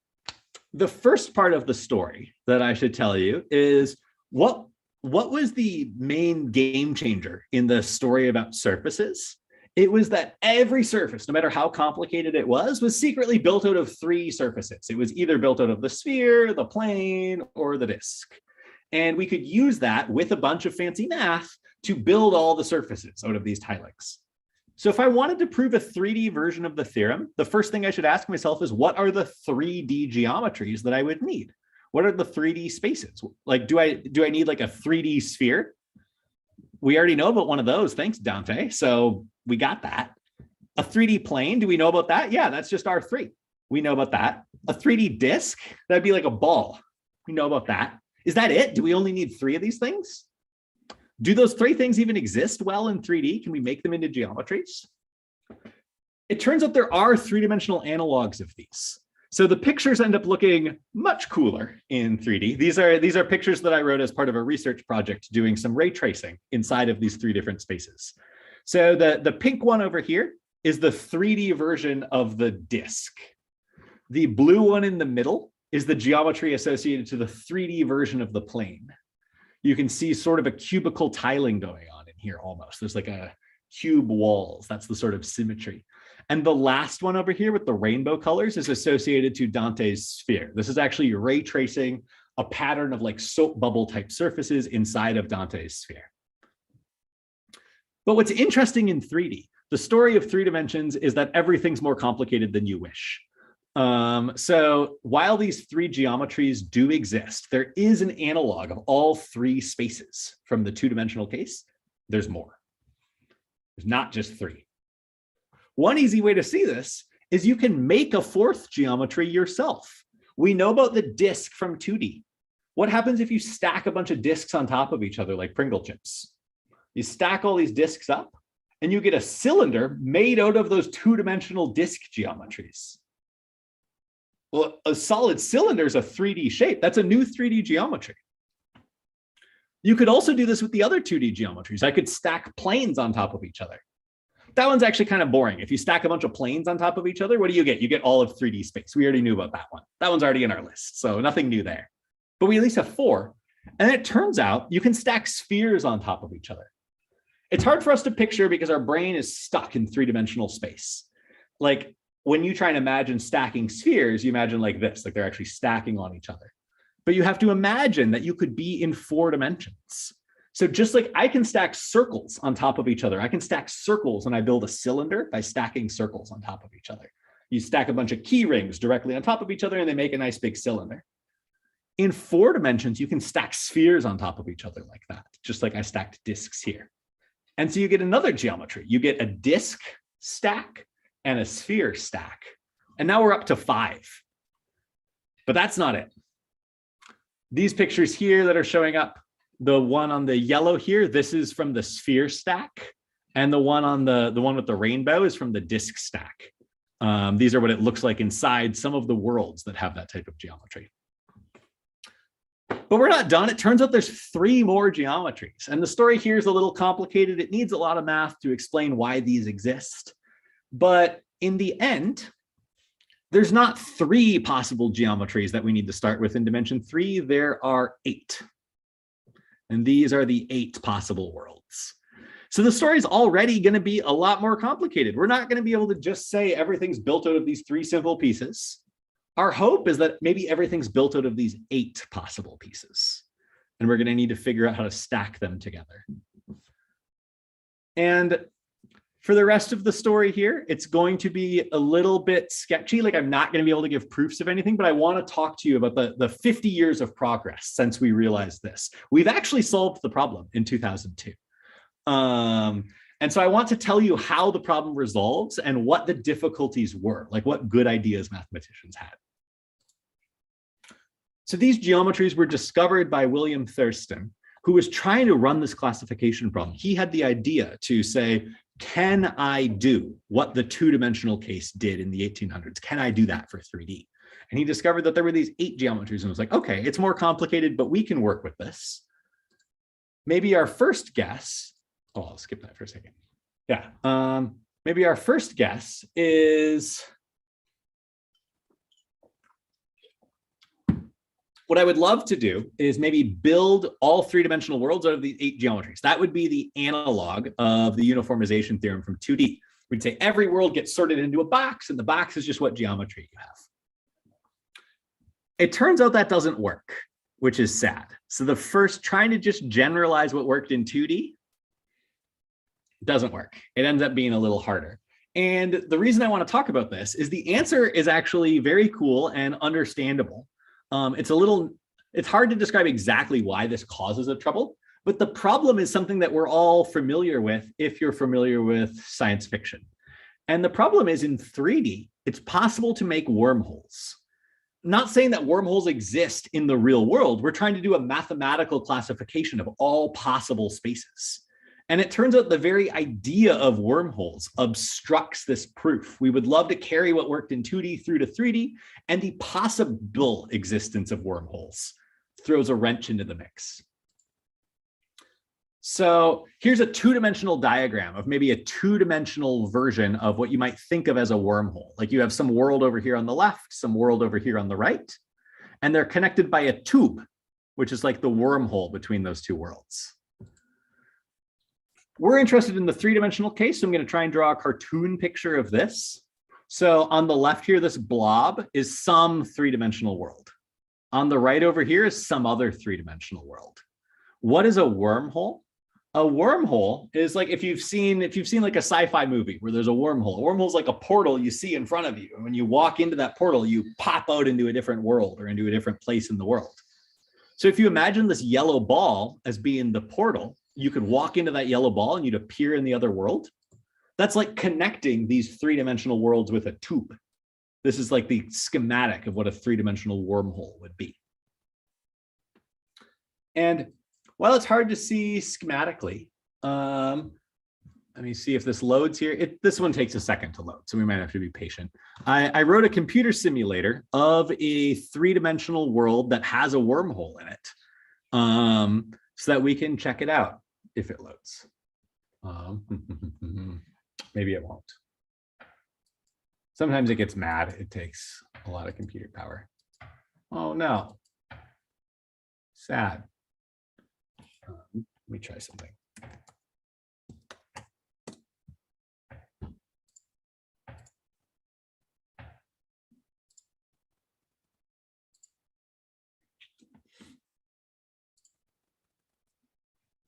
Speaker 2: the first part of the story that I should tell you is what was the main game changer in the story about surfaces? It was that every surface, no matter how complicated it was secretly built out of 3 surfaces. It was either built out of the sphere, the plane, or the disk. And we could use that with a bunch of fancy math to build all the surfaces out of these tilings. So if I wanted to prove a 3D version of the theorem, the first thing I should ask myself is, what are the 3D geometries that I would need? What are the 3D spaces? Like, do I need like a 3D sphere? We already know about one of those. Thanks, Dante. So we got that. A 3D plane, do we know about that? Yeah, that's just R3. We know about that. A 3D disk, that'd be like a ball. We know about that. Is that it? Do we only need 3 of these things? Do those 3 things even exist well in 3D? Can we make them into geometries? It turns out there are 3-dimensional analogs of these. So the pictures end up looking much cooler in 3D. These are pictures that I wrote as part of a research project doing some ray tracing inside of these 3 different spaces. So the pink one over here is the 3D version of the disk. The blue one in the middle is the geometry associated to the 3D version of the plane. You can see sort of a cubical tiling going on in here almost. There's like a cube walls. That's the sort of symmetry. And the last one over here with the rainbow colors is associated to Dante's sphere. This is actually ray tracing a pattern of like soap bubble type surfaces inside of Dante's sphere. But what's interesting in 3D, the story of 3 dimensions is that everything's more complicated than you wish. So while these 3 geometries do exist, there is an analog of all 3 spaces from the 2-dimensional case. There's more. There's not just 3. One easy way to see this is you can make a 4th geometry yourself. We know about the disk from 2D. What happens if you stack a bunch of disks on top of each other like Pringle chips? You stack all these disks up and you get a cylinder made out of those 2-dimensional disk geometries. Well, a solid cylinder is a 3D shape. That's a new 3D geometry. You could also do this with the other 2D geometries. I could stack planes on top of each other. That one's actually kind of boring. If you stack a bunch of planes on top of each other, what do you get? You get all of 3D space. We already knew about that one. That one's already in our list, so nothing new there. But we at least have 4. And it turns out you can stack spheres on top of each other. It's hard for us to picture because our brain is stuck in 3-dimensional space. Like when you try and imagine stacking spheres, you imagine like this, like they're actually stacking on each other. But you have to imagine that you could be in 4 dimensions. So just like I can stack circles on top of each other, I can stack circles when I build a cylinder by stacking circles on top of each other. You stack a bunch of key rings directly on top of each other and they make a nice big cylinder. In 4 dimensions, you can stack spheres on top of each other like that, just like I stacked disks here. And so you get another geometry. You get a disk stack and a sphere stack. And now we're up to 5. But that's not it. These pictures here that are showing up, the one on the yellow here, this is from the sphere stack. And the one on the one with the rainbow is from the disk stack. These are what it looks like inside some of the worlds that have that type of geometry. But we're not done. It turns out there's 3 more geometries. And the story here is a little complicated. It needs a lot of math to explain why these exist. But in the end, there's not 3 possible geometries that we need to start with in dimension 3. There are 8. And these are the 8 possible worlds. So the story is already going to be a lot more complicated. We're not going to be able to just say everything's built out of these 3 simple pieces. Our hope is that maybe everything's built out of these 8 possible pieces. And we're going to need to figure out how to stack them together. And for the rest of the story here, it's going to be a little bit sketchy. Like I'm not going to be able to give proofs of anything, but I want to talk to you about the 50 years of progress since we realized this. We've actually solved the problem in 2002. And so I want to tell you how the problem resolves and what the difficulties were, like what good ideas mathematicians had. So these geometries were discovered by William Thurston, who was trying to run this classification problem. He had the idea to say, can I do what the 2-dimensional case did in the 1800s? Can I do that for 3D? And he discovered that there were these 8 geometries and was like, okay, it's more complicated, but we can work with this. Maybe our first guess, oh, I'll skip that for a second. Yeah, maybe our first guess is, what I would love to do is maybe build all 3-dimensional worlds out of these 8 geometries. That would be the analog of the uniformization theorem from 2D. We'd say every world gets sorted into a box, and the box is just what geometry you have. It turns out that doesn't work, which is sad. So the first, trying to just generalize what worked in 2D doesn't work. It ends up being a little harder. And the reason I want to talk about this is the answer is actually very cool and understandable. It's hard to describe exactly why this causes a trouble, but the problem is something that we're all familiar with if you're familiar with science fiction. And the problem is in 3D, it's possible to make wormholes. I'm not saying that wormholes exist in the real world. We're trying to do a mathematical classification of all possible spaces. And it turns out the very idea of wormholes obstructs this proof. We would love to carry what worked in 2D through to 3D, and the possible existence of wormholes throws a wrench into the mix. So here's a 2-dimensional diagram of maybe a 2-dimensional version of what you might think of as a wormhole. Like you have some world over here on the left, some world over here on the right, and they're connected by a tube, which is like the wormhole between those 2 worlds. We're interested in the 3-dimensional case, so I'm going to try and draw a cartoon picture of this. So on the left here, this blob is some 3-dimensional world. On the right over here is some other 3-dimensional world. What is a wormhole? A wormhole is like if you've seen like a sci-fi movie where there's a wormhole. A wormhole is like a portal you see in front of you. And when you walk into that portal, you pop out into a different world or into a different place in the world. So if you imagine this yellow ball as being the portal, you could walk into that yellow ball and you'd appear in the other world. That's like connecting these 3-dimensional worlds with a tube. This is like the schematic of what a 3-dimensional wormhole would be. And while it's hard to see schematically, let me see if this loads here. This one takes a second to load, so we might have to be patient. I wrote a computer simulator of a 3-dimensional world that has a wormhole in it, so that we can check it out if it loads. Maybe it won't. Sometimes it gets mad. It takes a lot of computer power. Oh no. Sad. Let me try something.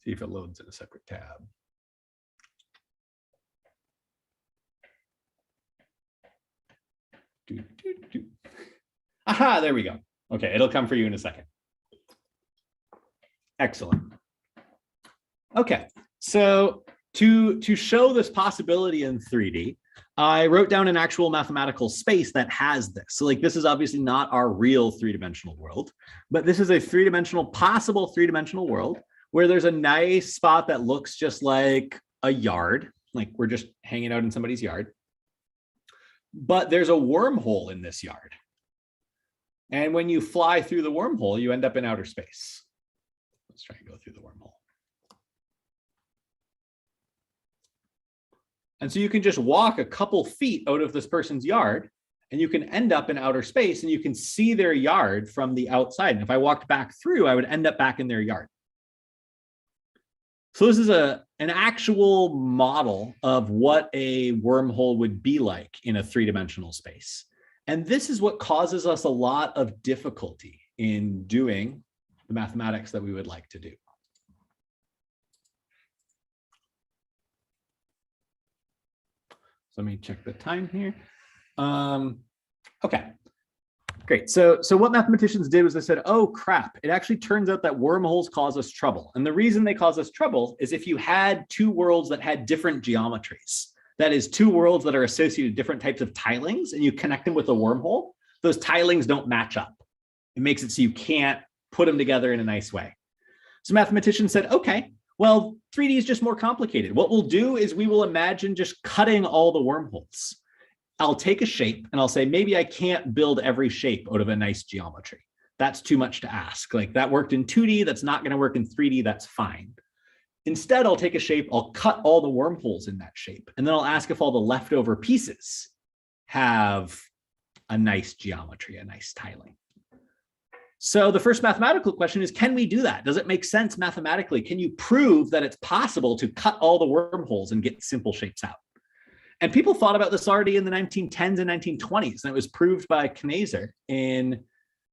Speaker 2: See if it loads in a separate tab. Aha, there we go. Okay, it'll come for you in a second. Excellent. Okay, so to show this possibility in 3D, I wrote down an actual mathematical space that has this. So like this is obviously not our real three-dimensional world, but this is a possible three-dimensional world where there's a nice spot that looks just like a yard, like we're just hanging out in somebody's yard. But there's a wormhole in this yard. And when you fly through the wormhole, you end up in outer space. Let's try and go through the wormhole. And so you can just walk a couple feet out of this person's yard and you can end up in outer space and you can see their yard from the outside. And if I walked back through, I would end up back in their yard. So this is an actual model of what a wormhole would be like in a three-dimensional space. And this is what causes us a lot of difficulty in doing the mathematics that we would like to do. So let me check the time here. Okay, great. So what mathematicians did was they said, oh crap, it actually turns out that wormholes cause us trouble. And the reason they cause us trouble is if you had two worlds that had different geometries, that is two worlds that are associated with different types of tilings, and you connect them with a wormhole, those tilings don't match up. It makes it so you can't put them together in a nice way. So mathematicians said, okay, well, 3D is just more complicated. What we'll do is we will imagine just cutting all the wormholes. I'll take a shape and I'll say, maybe I can't build every shape out of a nice geometry. That's too much to ask. Like that worked in 2D, that's not going to work in 3D, that's fine. Instead, I'll take a shape, I'll cut all the wormholes in that shape, and then I'll ask if all the leftover pieces have a nice geometry, a nice tiling. So the first mathematical question is, can we do that? Does it make sense mathematically? Can you prove that it's possible to cut all the wormholes and get simple shapes out? And people thought about this already in the 1910s and 1920s, and it was proved by Kneser in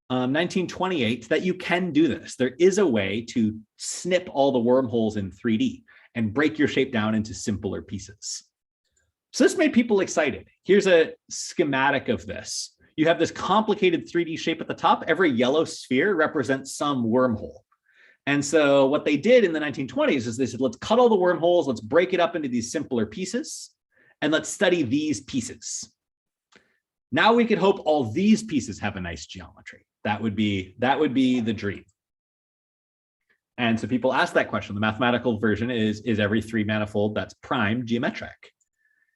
Speaker 2: 1928 that you can do this. There is a way to snip all the wormholes in 3D and break your shape down into simpler pieces. So this made people excited. Here's a schematic of this. You have this complicated 3D shape at the top. Every yellow sphere represents some wormhole. And so what they did in the 1920s is they said, let's cut all the wormholes, let's break it up into these simpler pieces, and let's study these pieces. Now we could hope all these pieces have a nice geometry. That would be the dream. And so people ask that question. The mathematical version is every three manifold that's prime geometric?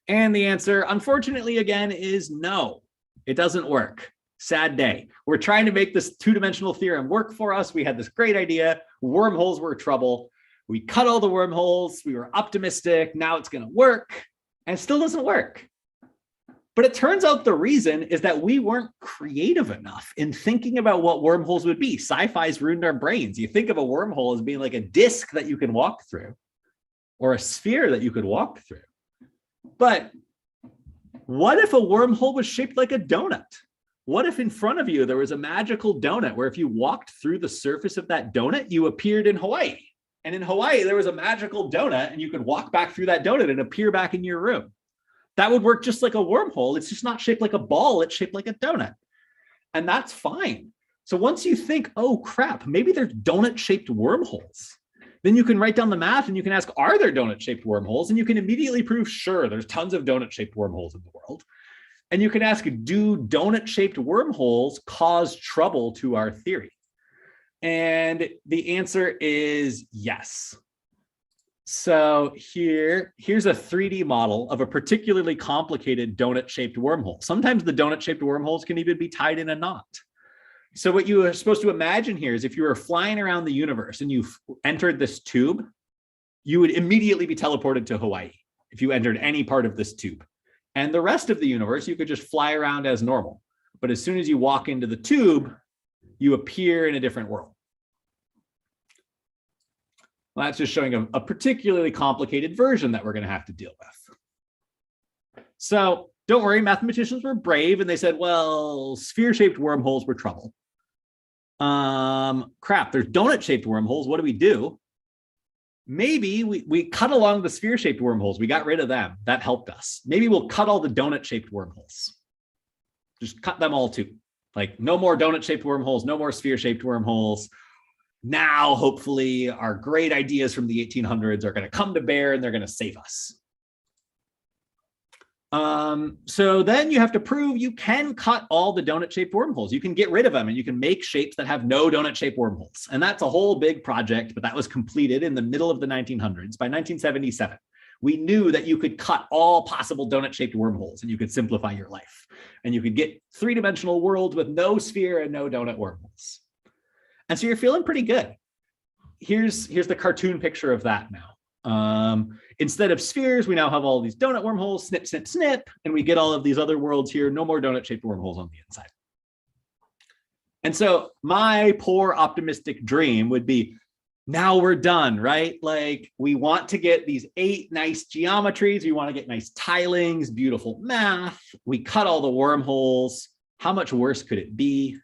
Speaker 2: And the answer, unfortunately, again, is no. It doesn't work. Sad day. We're trying to make this two-dimensional theorem work for us. We had this great idea. Wormholes were trouble. We cut all the wormholes. We were optimistic. Now it's going to work. And it still doesn't work. But it turns out the reason is that we weren't creative enough in thinking about what wormholes would be. Sci-fi's ruined our brains. You think of a wormhole as being like a disc that you can walk through or a sphere that you could walk through. But what if a wormhole was shaped like a donut? What if in front of you there was a magical donut where if you walked through the surface of that donut, you appeared in Hawaii? And in Hawaii, there was a magical donut and you could walk back through that donut and appear back in your room. That would work just like a wormhole. It's just not shaped like a ball, it's shaped like a donut. And that's fine. So once you think, oh crap, maybe there's donut-shaped wormholes, then you can write down the math and you can ask, are there donut-shaped wormholes? And you can immediately prove, sure, there's tons of donut-shaped wormholes in the world. And you can ask, do donut-shaped wormholes cause trouble to our theory? And the answer is yes. So here's a 3D model of a particularly complicated donut-shaped wormhole. Sometimes the donut-shaped wormholes can even be tied in a knot. So what you are supposed to imagine here is if you were flying around the universe and you entered this tube, you would immediately be teleported to Hawaii if you entered any part of this tube. And the rest of the universe, you could just fly around as normal. But as soon as you walk into the tube, you appear in a different world. Well, that's just showing a particularly complicated version that we're going to have to deal with. So don't worry, mathematicians were brave and they said, well, sphere-shaped wormholes were trouble. Crap, there's donut-shaped wormholes. What do we do? maybe we cut along the sphere-shaped wormholes. We got rid of them. That helped us. Maybe we'll cut all the donut-shaped wormholes. Just cut them all too. Like no more donut-shaped wormholes, no more sphere-shaped wormholes. Now, hopefully, our great ideas from the 1800s are going to come to bear and they're going to save us. So then you have to prove you can cut all the donut-shaped wormholes. You can get rid of them and you can make shapes that have no donut-shaped wormholes. And that's a whole big project, but that was completed in the middle of the 1900s. By 1977, we knew that you could cut all possible donut-shaped wormholes and you could simplify your life. And you could get three-dimensional worlds with no sphere and no donut wormholes. And so you're feeling pretty good. Here's the cartoon picture of that now. Instead of spheres, we now have all these donut wormholes, snip, snip, snip, and we get all of these other worlds here, no more donut-shaped wormholes on the inside. And so my poor optimistic dream would be, now we're done, right? Like we want to get these 8 nice geometries, we want to get nice tilings, beautiful math, we cut all the wormholes. How much worse could it be?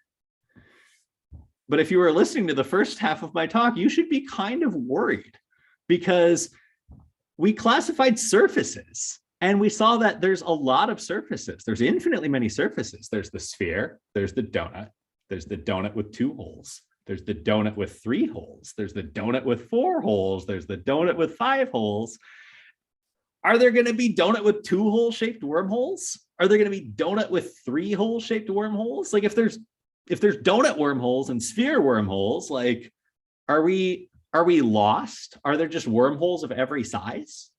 Speaker 2: But if you were listening to the first half of my talk, you should be kind of worried, because we classified surfaces and we saw that there's a lot of surfaces. There's infinitely many surfaces. There's the sphere, there's the donut with 2 holes. There's the donut with 3 holes. There's the donut with 4 holes. There's the donut with 5 holes. Are there going to be donut with 2-hole shaped wormholes? Are there going to be donut with 3-hole shaped wormholes? Like if there's donut wormholes and sphere wormholes, like are we lost? Are there just wormholes of every size?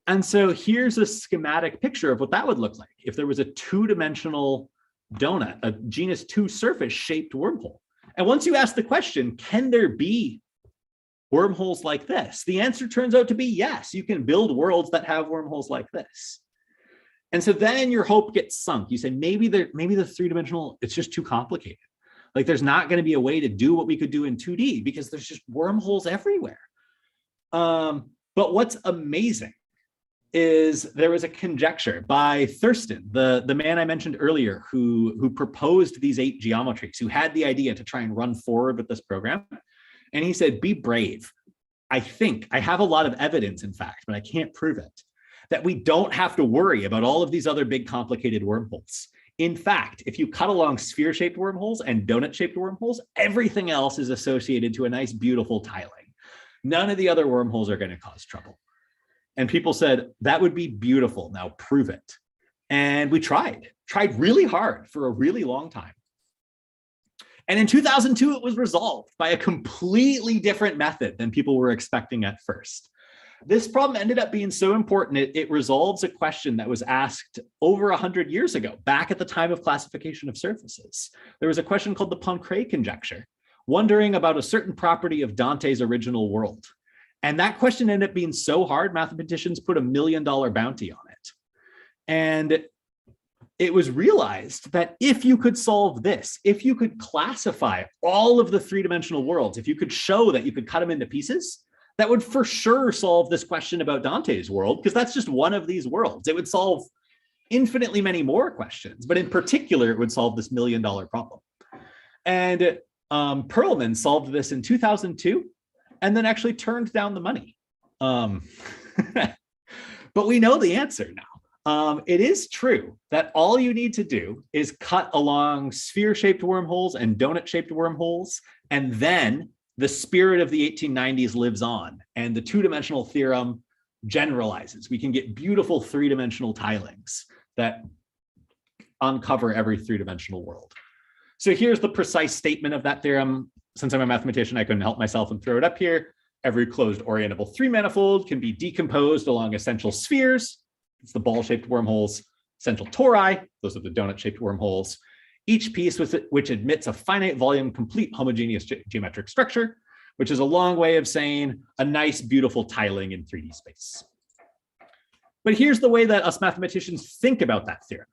Speaker 2: And so here's a schematic picture of what that would look like if there was a 2-dimensional donut, a genus 2 surface shaped wormhole. And once you ask the question, can there be wormholes like this? The answer turns out to be yes. You can build worlds that have wormholes like this. And so then your hope gets sunk. You say, maybe the 3-dimensional, it's just too complicated. Like there's not going to be a way to do what we could do in 2D because there's just wormholes everywhere. But what's amazing is there was a conjecture by Thurston, the man I mentioned earlier, who proposed these 8 geometries, who had the idea to try and run forward with this program. And he said, be brave. I have a lot of evidence, in fact, but I can't prove it, that we don't have to worry about all of these other big complicated wormholes. In fact, if you cut along sphere-shaped wormholes and donut-shaped wormholes, everything else is associated to a nice, beautiful tiling. None of the other wormholes are going to cause trouble. And people said, that would be beautiful. Now prove it. And we tried really hard for a really long time. And in 2002, it was resolved by a completely different method than people were expecting at first. This problem ended up being so important, it resolves a question that was asked over 100 years ago, back at the time of classification of surfaces. There was a question called the Poincare conjecture, wondering about a certain property of Dante's original world. And that question ended up being so hard, mathematicians put $1 million bounty on it. And it was realized that if you could solve this, if you could classify all of the 3-dimensional worlds, if you could show that you could cut them into pieces, that would for sure solve this question about Dante's world, because that's just one of these worlds. It would solve infinitely many more questions, but in particular, it would solve this $1 million problem. And Perelman solved this in 2002, and then actually turned down the money. But we know the answer now. It is true that all you need to do is cut along sphere-shaped wormholes and donut-shaped wormholes, and then the spirit of the 1890s lives on, and the 2-dimensional theorem generalizes. We can get beautiful 3-dimensional tilings that uncover every 3-dimensional world. So here's the precise statement of that theorem. Since I'm a mathematician, I couldn't help myself and throw it up here. Every closed orientable 3-manifold can be decomposed along essential spheres. It's the ball-shaped wormholes. Essential tori, those are the donut-shaped wormholes. Each piece which admits a finite volume, complete homogeneous geometric structure, which is a long way of saying a nice, beautiful tiling in 3D space. But here's the way that us mathematicians think about that theorem.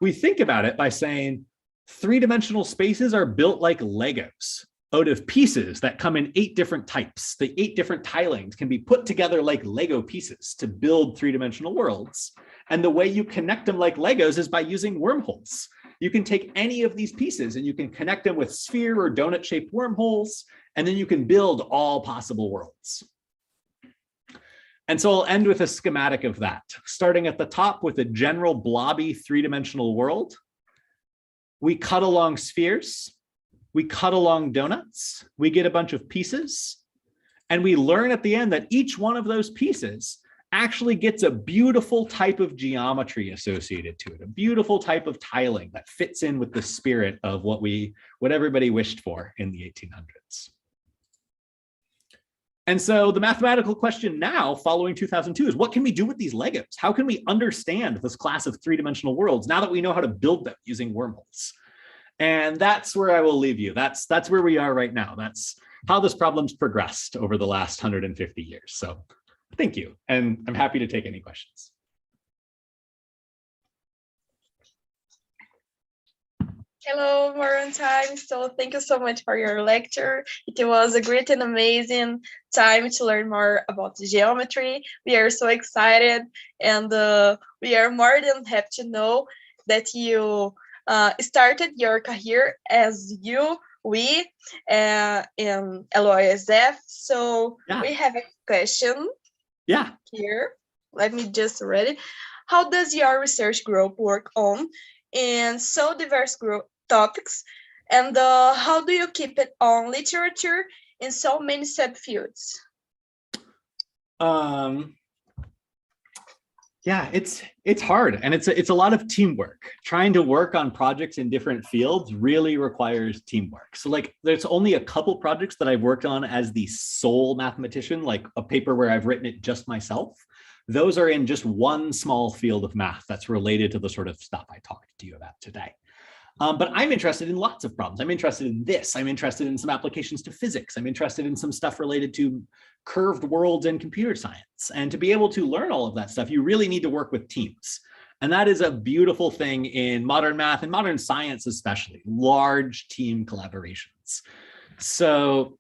Speaker 2: We think about it by saying 3-dimensional spaces are built like Legos. out of pieces that come in 8 different types. The 8 different tilings can be put together like Lego pieces to build 3-dimensional worlds. And the way you connect them like Legos is by using wormholes. You can take any of these pieces and you can connect them with sphere or donut-shaped wormholes, and then you can build all possible worlds. And so I'll end with a schematic of that, starting at the top with a general blobby 3-dimensional world. We cut along spheres. We cut along donuts, we get a bunch of pieces, and we learn at the end that each one of those pieces actually gets a beautiful type of geometry associated to it, a beautiful type of tiling that fits in with the spirit of what everybody wished for in the 1800s. And so the mathematical question now, following 2002, is what can we do with these Legos? How can we understand this class of 3-dimensional worlds now that we know how to build them using wormholes? And that's where I will leave you. That's where we are right now. That's how this problem's progressed over the last 150 years. So thank you. And I'm happy to take any questions.
Speaker 4: Hello, more on time. So thank you so much for your lecture. It was a great and amazing time to learn more about geometry. We are so excited, and we are more than happy to know that you started your career as we in LOSF. So we have a question here. Let me just read it. How does your research group work on in so diverse group topics, and how do you keep it on literature in so many subfields?
Speaker 2: Yeah, it's hard, and it's a lot of teamwork. Trying to work on projects in different fields really requires teamwork. So like there's only a couple projects that I've worked on as the sole mathematician, like a paper where I've written it just myself. Those are in just one small field of math that's related to the sort of stuff I talked to you about today. But I'm interested in lots of problems. I'm interested in this. I'm interested in some applications to physics. I'm interested in some stuff related to curved worlds and computer science. And to be able to learn all of that stuff, you really need to work with teams. And that is a beautiful thing in modern math and modern science, especially large team collaborations. So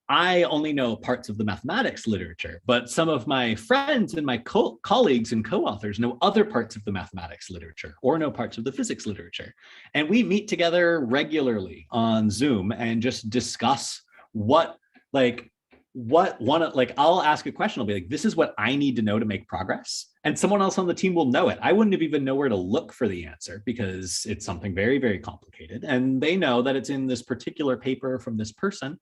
Speaker 2: I only know parts of the mathematics literature, but some of my friends and my colleagues and co-authors know other parts of the mathematics literature or know parts of the physics literature. And we meet together regularly on Zoom and just discuss I'll ask a question. I'll be like, this is what I need to know to make progress. And someone else on the team will know it. I wouldn't have even know where to look for the answer because it's something very, very complicated. And they know that it's in this particular paper from this person.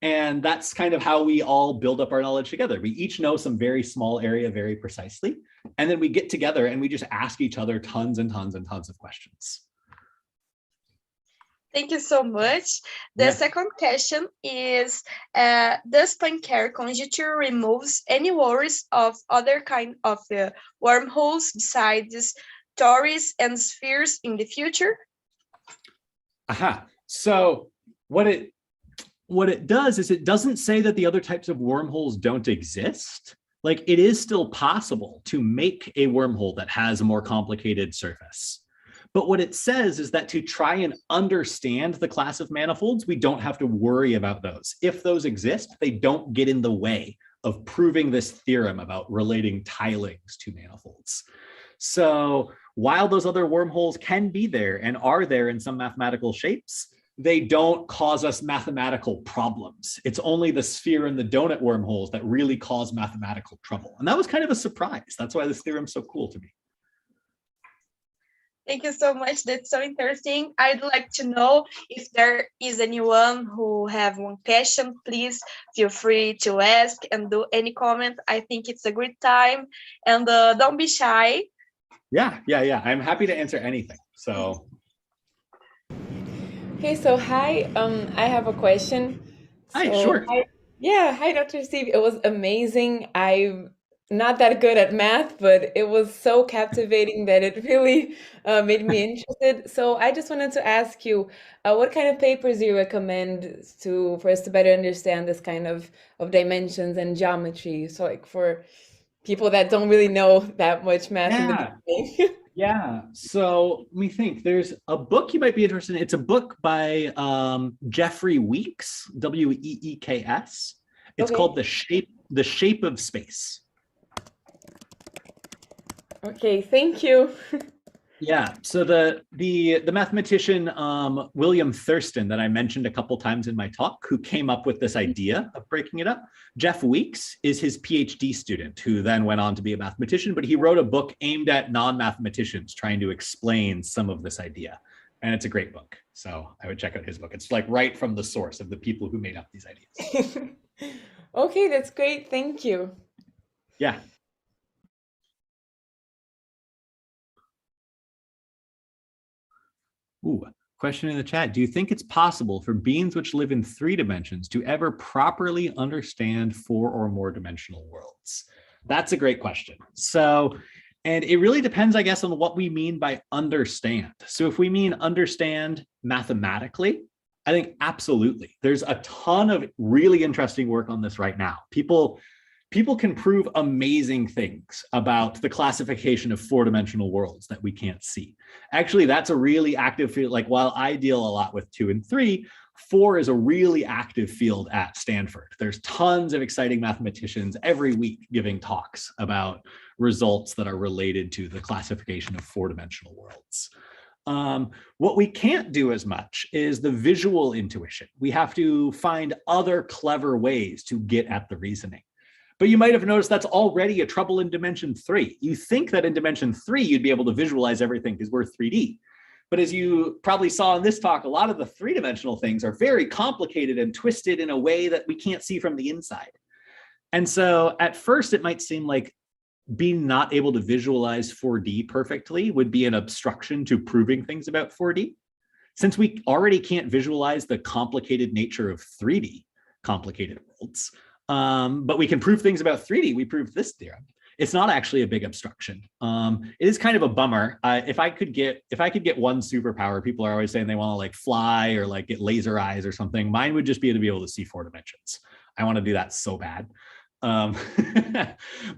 Speaker 2: And that's kind of how we all build up our knowledge together. We each know some very small area very precisely. And then we get together and we just ask each other tons and tons and tons of questions.
Speaker 4: Thank you so much. The second question is, does Poincare conjecture removes any worries of other kind of wormholes besides torus and spheres in the future?
Speaker 2: So what it does is it doesn't say that the other types of wormholes don't exist. Like it is still possible to make a wormhole that has a more complicated surface. But what it says is that to try and understand the class of manifolds, we don't have to worry about those. If those exist, they don't get in the way of proving this theorem about relating tilings to manifolds. So while those other wormholes can be there and are there in some mathematical shapes, they don't cause us mathematical problems. It's only the sphere and the donut wormholes that really cause mathematical trouble. And that was kind of a surprise. That's why this theorem's so cool to me.
Speaker 4: Thank you so much. That's so interesting. I'd like to know if there is anyone who have one question, please feel free to ask and do any comment. I think it's a great time, and don't be shy.
Speaker 2: Yeah. I'm happy to answer anything. So.
Speaker 5: Okay, so hi, I have a question.
Speaker 2: Hi, sure.
Speaker 5: Hi, Dr. Steve. It was amazing. I'm not that good at math, but it was so captivating that it really made me interested. So I just wanted to ask you, what kind of papers do you recommend for us to better understand this kind of dimensions and geometry? So like for people that don't really know that much math in the beginning.
Speaker 2: Yeah, so let me think. There's a book you might be interested in. It's a book by Jeffrey Weeks, Weeks. It's
Speaker 5: Okay.
Speaker 2: called The Shape of Space.
Speaker 5: Okay, thank you.
Speaker 2: Yeah, so the mathematician William Thurston that I mentioned a couple times in my talk, who came up with this idea of breaking it up, Jeff Weeks is his PhD student, who then went on to be a mathematician, but he wrote a book aimed at non-mathematicians trying to explain some of this idea. And it's a great book. So I would check out his book. It's like right from the source of the people who made up these ideas.
Speaker 5: Okay, that's great. Thank you.
Speaker 2: Yeah. Ooh, question in the chat. Do you think it's possible for beings which live in 3 dimensions to ever properly understand 4 or more dimensional worlds? That's a great question. So, and it really depends, I guess, on what we mean by understand. So if we mean understand mathematically, I think absolutely. There's a ton of really interesting work on this right now. People can prove amazing things about the classification of 4-dimensional worlds that we can't see. Actually, that's a really active field. Like while I deal a lot with 2 and 3, 4 is a really active field at Stanford. There's tons of exciting mathematicians every week giving talks about results that are related to the classification of 4-dimensional worlds. What we can't do as much is the visual intuition. We have to find other clever ways to get at the reasoning. But you might have noticed that's already a trouble in dimension 3. You think that in dimension 3, you'd be able to visualize everything because we're 3D. But as you probably saw in this talk, a lot of the 3-dimensional things are very complicated and twisted in a way that we can't see from the inside. And so at first, it might seem like being not able to visualize 4D perfectly would be an obstruction to proving things about 4D. Since we already can't visualize the complicated nature of 3D complicated worlds, but we can prove things about 3D. We proved this theorem. It's not actually a big obstruction. It is kind of a bummer. If I could get one superpower, people are always saying they want to like fly or like get laser eyes or something. Mine would just be to be able to see 4 dimensions. I want to do that so bad.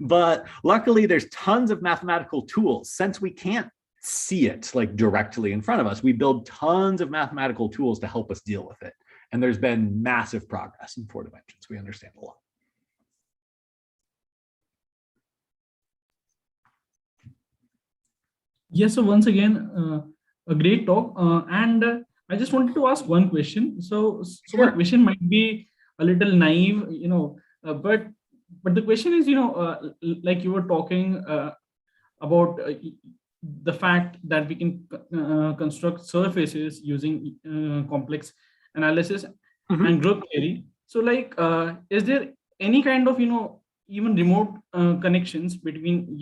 Speaker 2: But luckily, there's tons of mathematical tools. Since we can't see it like directly in front of us, we build tons of mathematical tools to help us deal with it. And there's been massive progress in 4 dimensions. We understand a lot.
Speaker 1: Yes, so once again, a great talk. And I just wanted to ask one question. So
Speaker 2: Sure.
Speaker 1: my question might be a little naive, but the question is, like you were talking about the fact that we can construct surfaces using complex analysis and group theory. So like, is there any kind of, even remote connections between,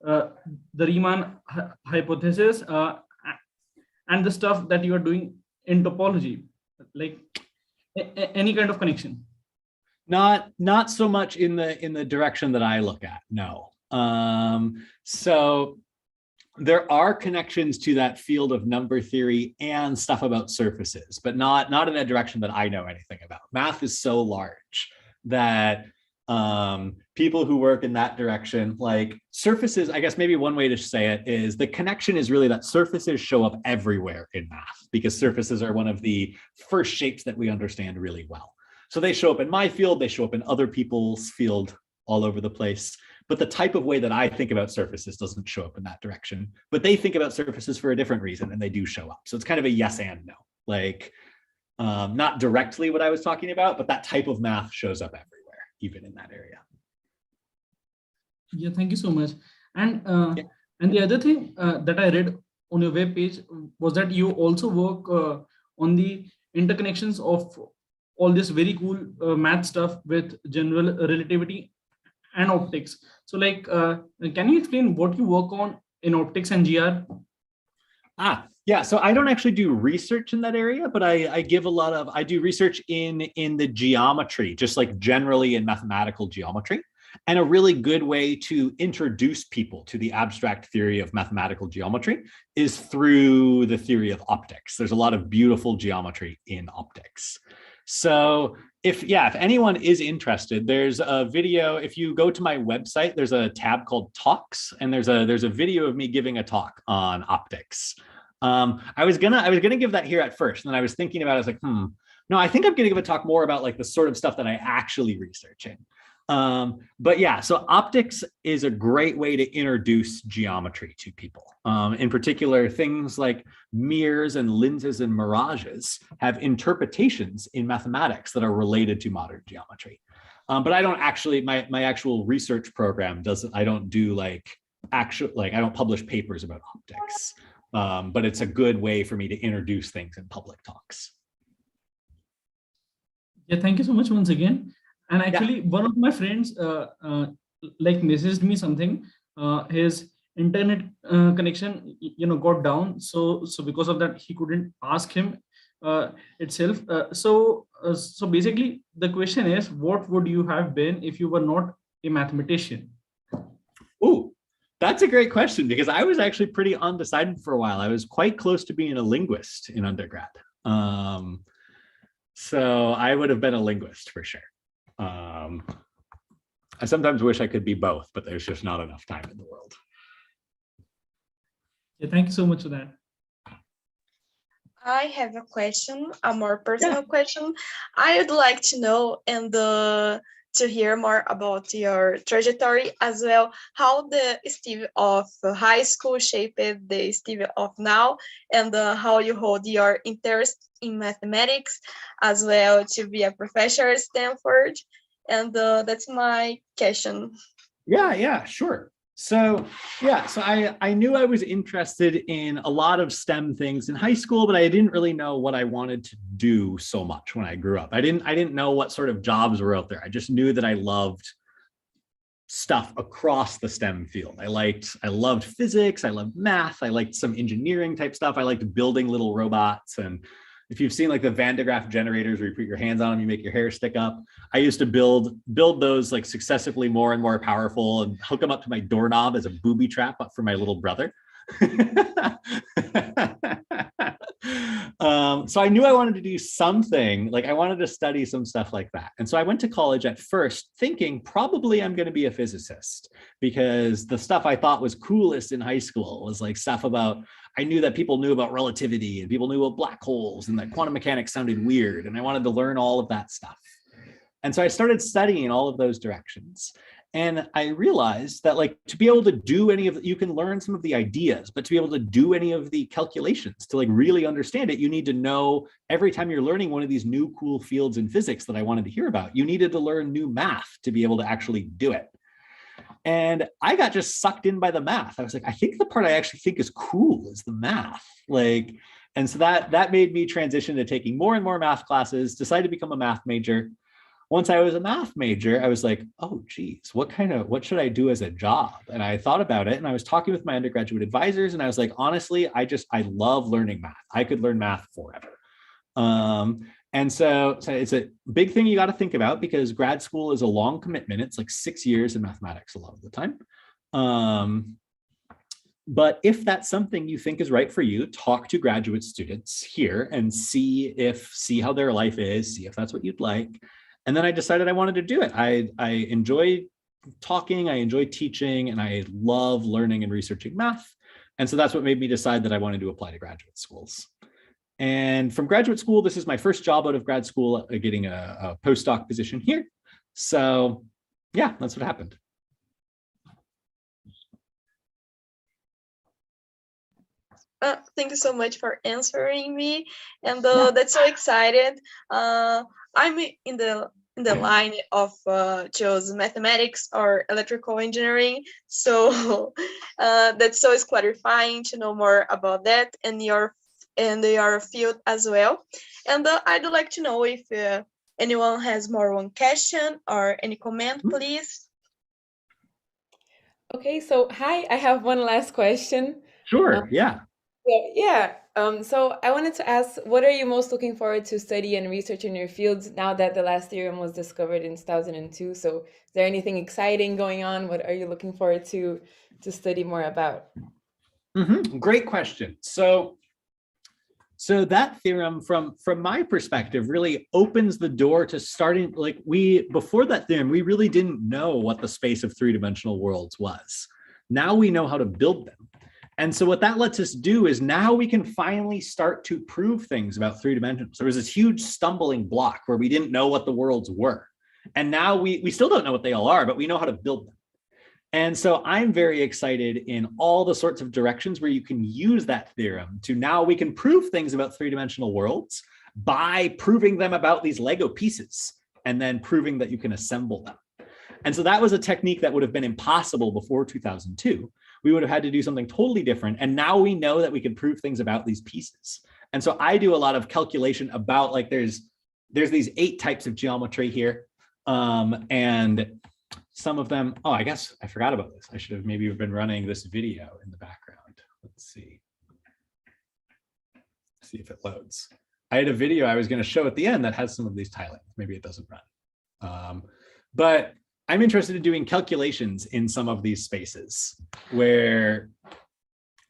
Speaker 1: the Riemann hypothesis and the stuff that you are doing in topology, like any kind of connection?
Speaker 2: Not so much in the direction that I look at, no. So there are connections to that field of number theory and stuff about surfaces, but not in a direction that I know anything about. Math is so large that people who work in that direction, like surfaces, I guess maybe one way to say it is the connection is really that surfaces show up everywhere in math because surfaces are one of the first shapes that we understand really well. So they show up in my field, they show up in other people's field all over the place. But the type of way that I think about surfaces doesn't show up in that direction. But they think about surfaces for a different reason and they do show up. So it's kind of a yes and no. Like not directly what I was talking about, but that type of math shows up everywhere, even in that area.
Speaker 1: Yeah, thank you so much. And the other thing that I read on your web page was that you also work on the interconnections of all this very cool math stuff with general relativity and optics. So like, can you explain what you work on in optics and GR?
Speaker 2: Yeah, so I don't actually do research in that area, but I do research in the geometry, just like generally in mathematical geometry. And a really good way to introduce people to the abstract theory of mathematical geometry is through the theory of optics. There's a lot of beautiful geometry in optics. So if anyone is interested, there's a video. If you go to my website, there's a tab called Talks, and there's a video of me giving a talk on optics. I was gonna give that here at first, and then I was thinking about it. I was like, no, I think I'm gonna give a talk more about like the sort of stuff that I actually researching. But yeah, so optics is a great way to introduce geometry to people. In particular, things like mirrors and lenses and mirages have interpretations in mathematics that are related to modern geometry. But I don't actually, my actual research program doesn't, I don't do I don't publish papers about optics. But it's a good way for me to introduce things in public talks.
Speaker 1: Yeah, thank you so much once again. And actually, one of my friends messaged me something. His internet connection, got down. So because of that, he couldn't ask him itself. So basically, the question is, what would you have been if you were not a mathematician?
Speaker 2: Ooh, that's a great question, because I was actually pretty undecided for a while. I was quite close to being a linguist in undergrad. So I would have been a linguist for sure. I sometimes wish I could be both, but there's just not enough time in the world.
Speaker 1: Yeah, thank you so much for that.
Speaker 4: I have a question, a more personal question. I would like to know and to hear more about your trajectory as well, how the Steve of high school shaped the Steve of now, and how you hold your interest in mathematics as well to be a professor at Stanford. And that's my question.
Speaker 2: Yeah, sure. So I knew I was interested in a lot of STEM things in high school, but I didn't really know what I wanted to do so much when I grew up. I didn't know what sort of jobs were out there. I just knew that I loved stuff across the STEM field. I loved physics, I loved math, I liked some engineering type stuff. I liked building little robots. And if you've seen like the Van de Graaff generators where you put your hands on them, you make your hair stick up. I used to build those like successively more and more powerful and hook them up to my doorknob as a booby trap for my little brother. So I knew I wanted to do something, like I wanted to study some stuff like that. And so I went to college at first thinking probably I'm going to be a physicist, because the stuff I thought was coolest in high school was like stuff about, I knew that people knew about relativity and people knew about black holes and that quantum mechanics sounded weird. And I wanted to learn all of that stuff. And so I started studying all of those directions. And I realized that like to be able to do any of it, you can learn some of the ideas, but to be able to do any of the calculations, to like really understand it, you need to know every time you're learning one of these new cool fields in physics that I wanted to hear about, you needed to learn new math to be able to actually do it. And I got just sucked in by the math. I was like, I think the part I actually think is cool is the math. And so that made me transition to taking more and more math classes, decided to become a math major. Once I was a math major, I was like, oh, geez, what should I do as a job? And I thought about it, and I was talking with my undergraduate advisors, and I was like, honestly, I love learning math. I could learn math forever. And so it's a big thing you got to think about, because grad school is a long commitment. It's like 6 years in mathematics a lot of the time. But if that's something you think is right for you, talk to graduate students here and see how their life is, see if that's what you'd like. And then I decided I wanted to do it. I enjoy talking, I enjoy teaching, and I love learning and researching math. And so that's what made me decide that I wanted to apply to graduate schools. And from graduate school, this is my first job out of grad school, getting a postdoc position here. So yeah, that's what happened.
Speaker 4: Thank you so much for answering me. And that's so excited. I'm in the line of choose mathematics or electrical engineering. So that's so clarifying to know more about that and your field as well. And I'd like to know if anyone has more one question or any comment, please.
Speaker 5: Okay, so hi, I have one last question.
Speaker 2: Sure, yeah.
Speaker 5: So I wanted to ask, what are you most looking forward to study and research in your fields now that the last theorem was discovered in 2002? So is there anything exciting going on? What are you looking forward to study more about?
Speaker 2: Great question. So So that theorem, from my perspective, really opens the door to starting, like before that theorem, we really didn't know what the space of three-dimensional worlds was. Now we know how to build them. And so what that lets us do is now we can finally start to prove things about three dimensions. There was this huge stumbling block where we didn't know what the worlds were. And now we still don't know what they all are, but we know how to build them. And so I'm very excited in all the sorts of directions where you can use that theorem to now we can prove things about three-dimensional worlds by proving them about these Lego pieces and then proving that you can assemble them. And so that was a technique that would have been impossible before 2002. We would have had to do something totally different. And now we know that we can prove things about these pieces. And so I do a lot of calculation about, like, there's these 8 types of geometry here. And some of them, oh, I guess I forgot about this. I should have maybe been running this video in the background. Let's see if it loads. I had a video I was going to show at the end that has some of these tilings. Maybe it doesn't run. But I'm interested in doing calculations in some of these spaces where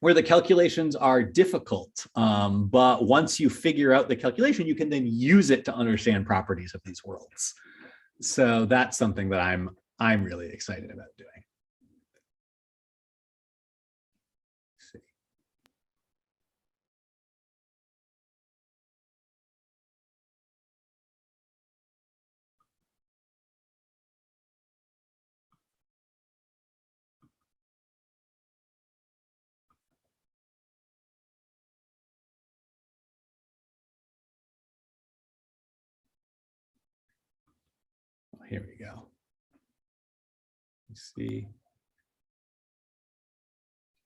Speaker 2: the calculations are difficult. But once you figure out the calculation, you can then use it to understand properties of these worlds. So that's something that I'm really excited about doing. Let's see. Oh, here we go. Let's see.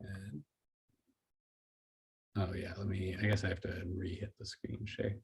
Speaker 2: And, oh yeah, I guess I have to re-hit the screen share.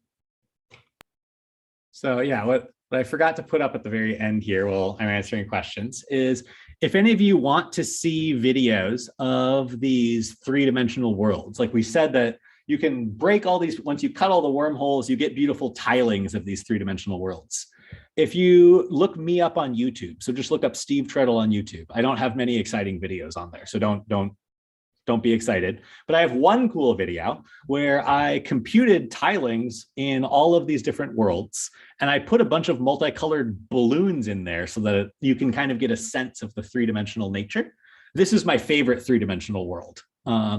Speaker 2: So yeah, what I forgot to put up at the very end here while I'm answering questions is, if any of you want to see videos of these three-dimensional worlds, like we said that you can break all these, once you cut all the wormholes, you get beautiful tilings of these three-dimensional worlds. If you look me up on YouTube, so just look up Steve Trettel on YouTube. I don't have many exciting videos on there, so don't be excited. But I have one cool video where I computed tilings in all of these different worlds, and I put a bunch of multicolored balloons in there so that you can kind of get a sense of the three-dimensional nature. This is my favorite three-dimensional world.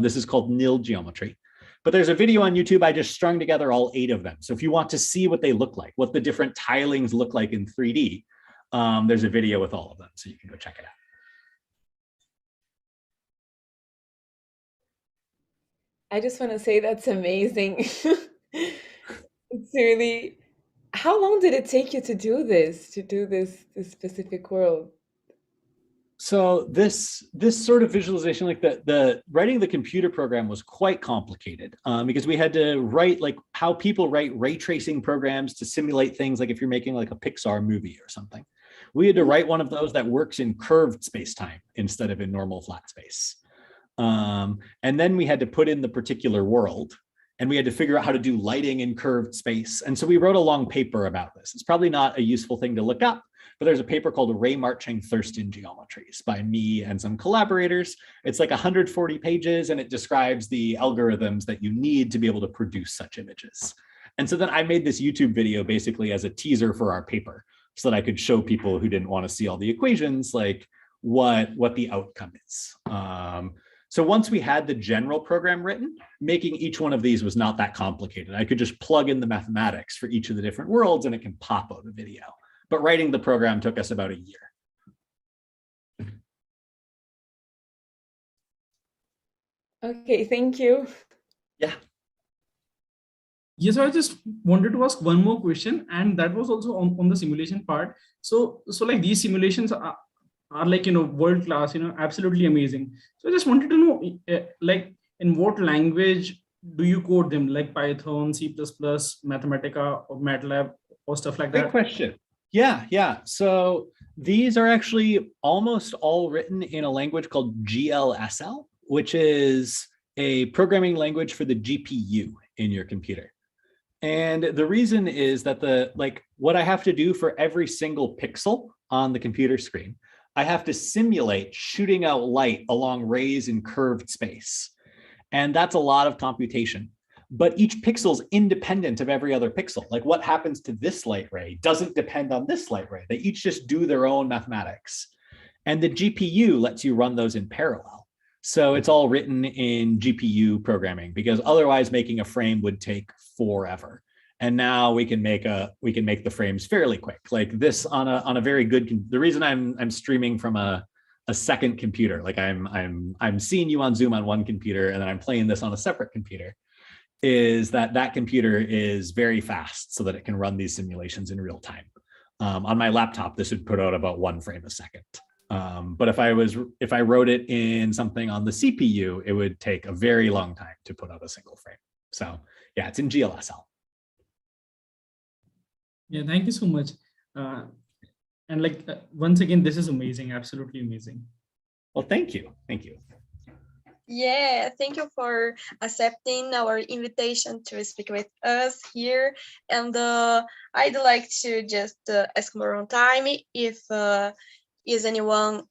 Speaker 2: This is called nil geometry. But there's a video on YouTube, I just strung together all 8 of them. So if you want to see what they look like, what the different tilings look like in 3D, there's a video with all of them, so you can go check it out.
Speaker 5: I just want to say that's amazing. It's really, how long did it take you to do this specific world?
Speaker 2: So this sort of visualization, like the writing the computer program was quite complicated because we had to write like how people write ray tracing programs to simulate things, like if you're making like a Pixar movie or something. We had to write one of those that works in curved space-time instead of in normal flat space. And then we had to put in the particular world, and we had to figure out how to do lighting in curved space. And so we wrote a long paper about this. It's probably not a useful thing to look up, but there's a paper called Ray Marching Thurston Geometries by me and some collaborators. It's like 140 pages, and it describes the algorithms that you need to be able to produce such images. And so then I made this YouTube video basically as a teaser for our paper so that I could show people who didn't want to see all the equations, like what the outcome is. So once we had the general program written, making each one of these was not that complicated. I could just plug in the mathematics for each of the different worlds and it can pop out a video. But writing the program took us about a year.
Speaker 5: Okay, thank you.
Speaker 2: Yeah.
Speaker 1: Yes, I just wanted to ask one more question, and that was also on the simulation part. So like these simulations are like, world class, absolutely amazing. So I just wanted to know, like, in what language do you code them, like Python, C++, Mathematica, or MATLAB, or stuff like that?
Speaker 2: Great question. Yeah. So these are actually almost all written in a language called GLSL, which is a programming language for the GPU in your computer. And the reason is that what I have to do for every single pixel on the computer screen, I have to simulate shooting out light along rays in curved space. And that's a lot of computation. but each pixel's independent of every other pixel. Like what happens to this light ray doesn't depend on this light ray. They each just do their own mathematics. And the GPU lets you run those in parallel. So it's all written in GPU programming, because otherwise making a frame would take forever. And now we can make the frames fairly quick. Like this on a very good. The reason I'm streaming from a second computer, like I'm seeing you on Zoom on one computer, and then I'm playing this on a separate computer, is that computer is very fast so that it can run these simulations in real time. On my laptop, this would put out about 1 frame a second. But if I wrote it in something on the CPU, it would take a very long time to put out a single frame. So yeah, it's in GLSL.
Speaker 1: Yeah, thank you so much. And like, once again, this is amazing, absolutely amazing.
Speaker 2: Well, thank you. Thank you.
Speaker 4: Yeah, thank you for accepting our invitation to speak with us here. And I'd like to just ask more on time if is anyone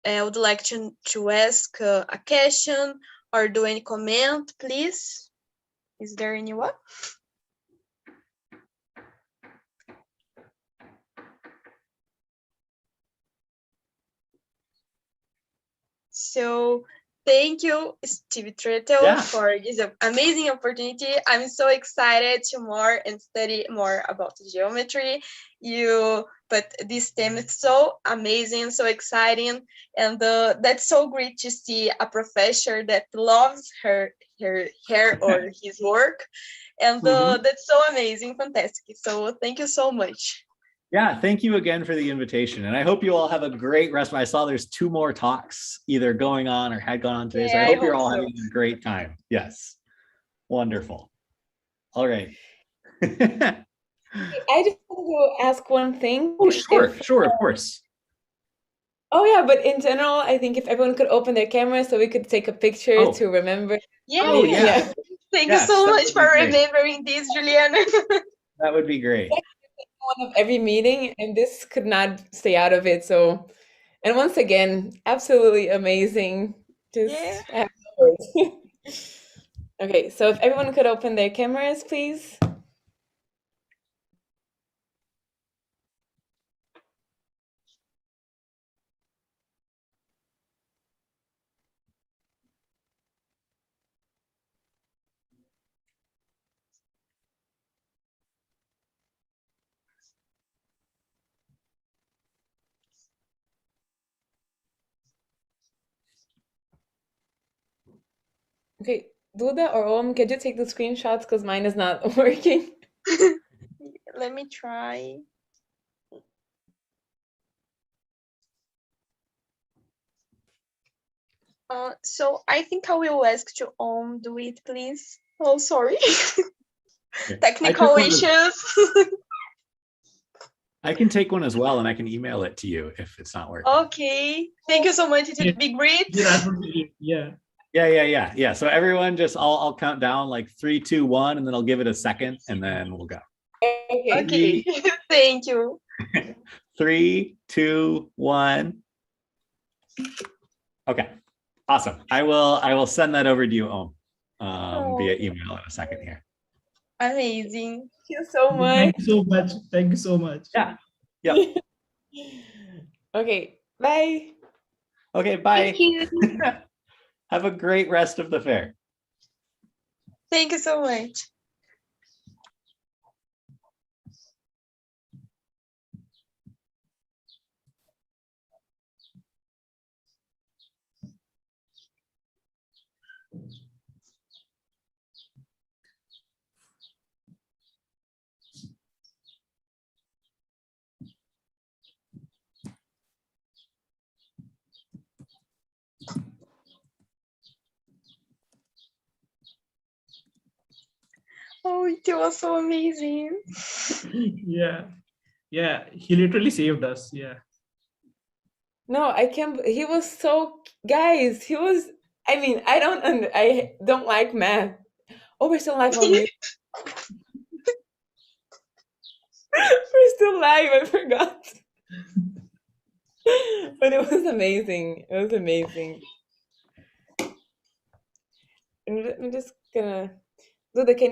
Speaker 4: would like to ask a question or do any comment, please. Is there anyone? So thank you, Dr.Trettel, for this amazing opportunity. I'm so excited to study more about geometry. You put this theme is so amazing, so exciting, and that's so great to see a professor that loves her or his work, and that's so amazing, fantastic. So thank you so much.
Speaker 2: Yeah, thank you again for the invitation. And I hope you all have a great rest. I saw there's 2 more talks either going on or had gone on today. So I hope you're all having a great time. Yes. Wonderful. All right.
Speaker 5: I just want to ask one thing.
Speaker 2: Oh, sure, of course.
Speaker 5: Oh yeah, but in general, I think if everyone could open their camera so we could take a picture to remember.
Speaker 4: Yeah.
Speaker 2: Oh, yeah.
Speaker 4: Thank you so much for remembering this, Juliana.
Speaker 2: That would be great.
Speaker 5: One of every meeting, and this could not stay out of it. So, and once again, absolutely amazing. Just okay, so if everyone could open their cameras, please. Okay, Duda or could you take the screenshots because mine is not working?
Speaker 4: Let me try. So I think I will ask to do it, please. Oh, sorry. Technical issues.
Speaker 2: I can take one as well, and I can email it to you if it's not working.
Speaker 4: Okay. Thank you so much. It would be great.
Speaker 1: Yeah.
Speaker 2: Yeah. So everyone just, I'll count down like 3, 2, 1, and then I'll give it a second, and then we'll go.
Speaker 4: Okay. Thank you.
Speaker 2: 3, 2, 1. Okay. Awesome. I will send that over to you, via email in a second here.
Speaker 4: Amazing.
Speaker 5: Thank you so much.
Speaker 1: Thank you so much. Thank you so much.
Speaker 2: Yeah. Yep.
Speaker 5: Okay. Bye.
Speaker 2: Okay. Bye.
Speaker 3: Thank you.
Speaker 2: Have a great rest of the fair.
Speaker 4: Thank you so much. Oh, it was so amazing.
Speaker 1: Yeah. He literally saved us. Yeah.
Speaker 5: No, I can't. He was so, guys. He was. I mean, I don't like math. Oh, we're still live on mute. We're still live. I forgot. But it was amazing. It was amazing. I'm just gonna Duda, can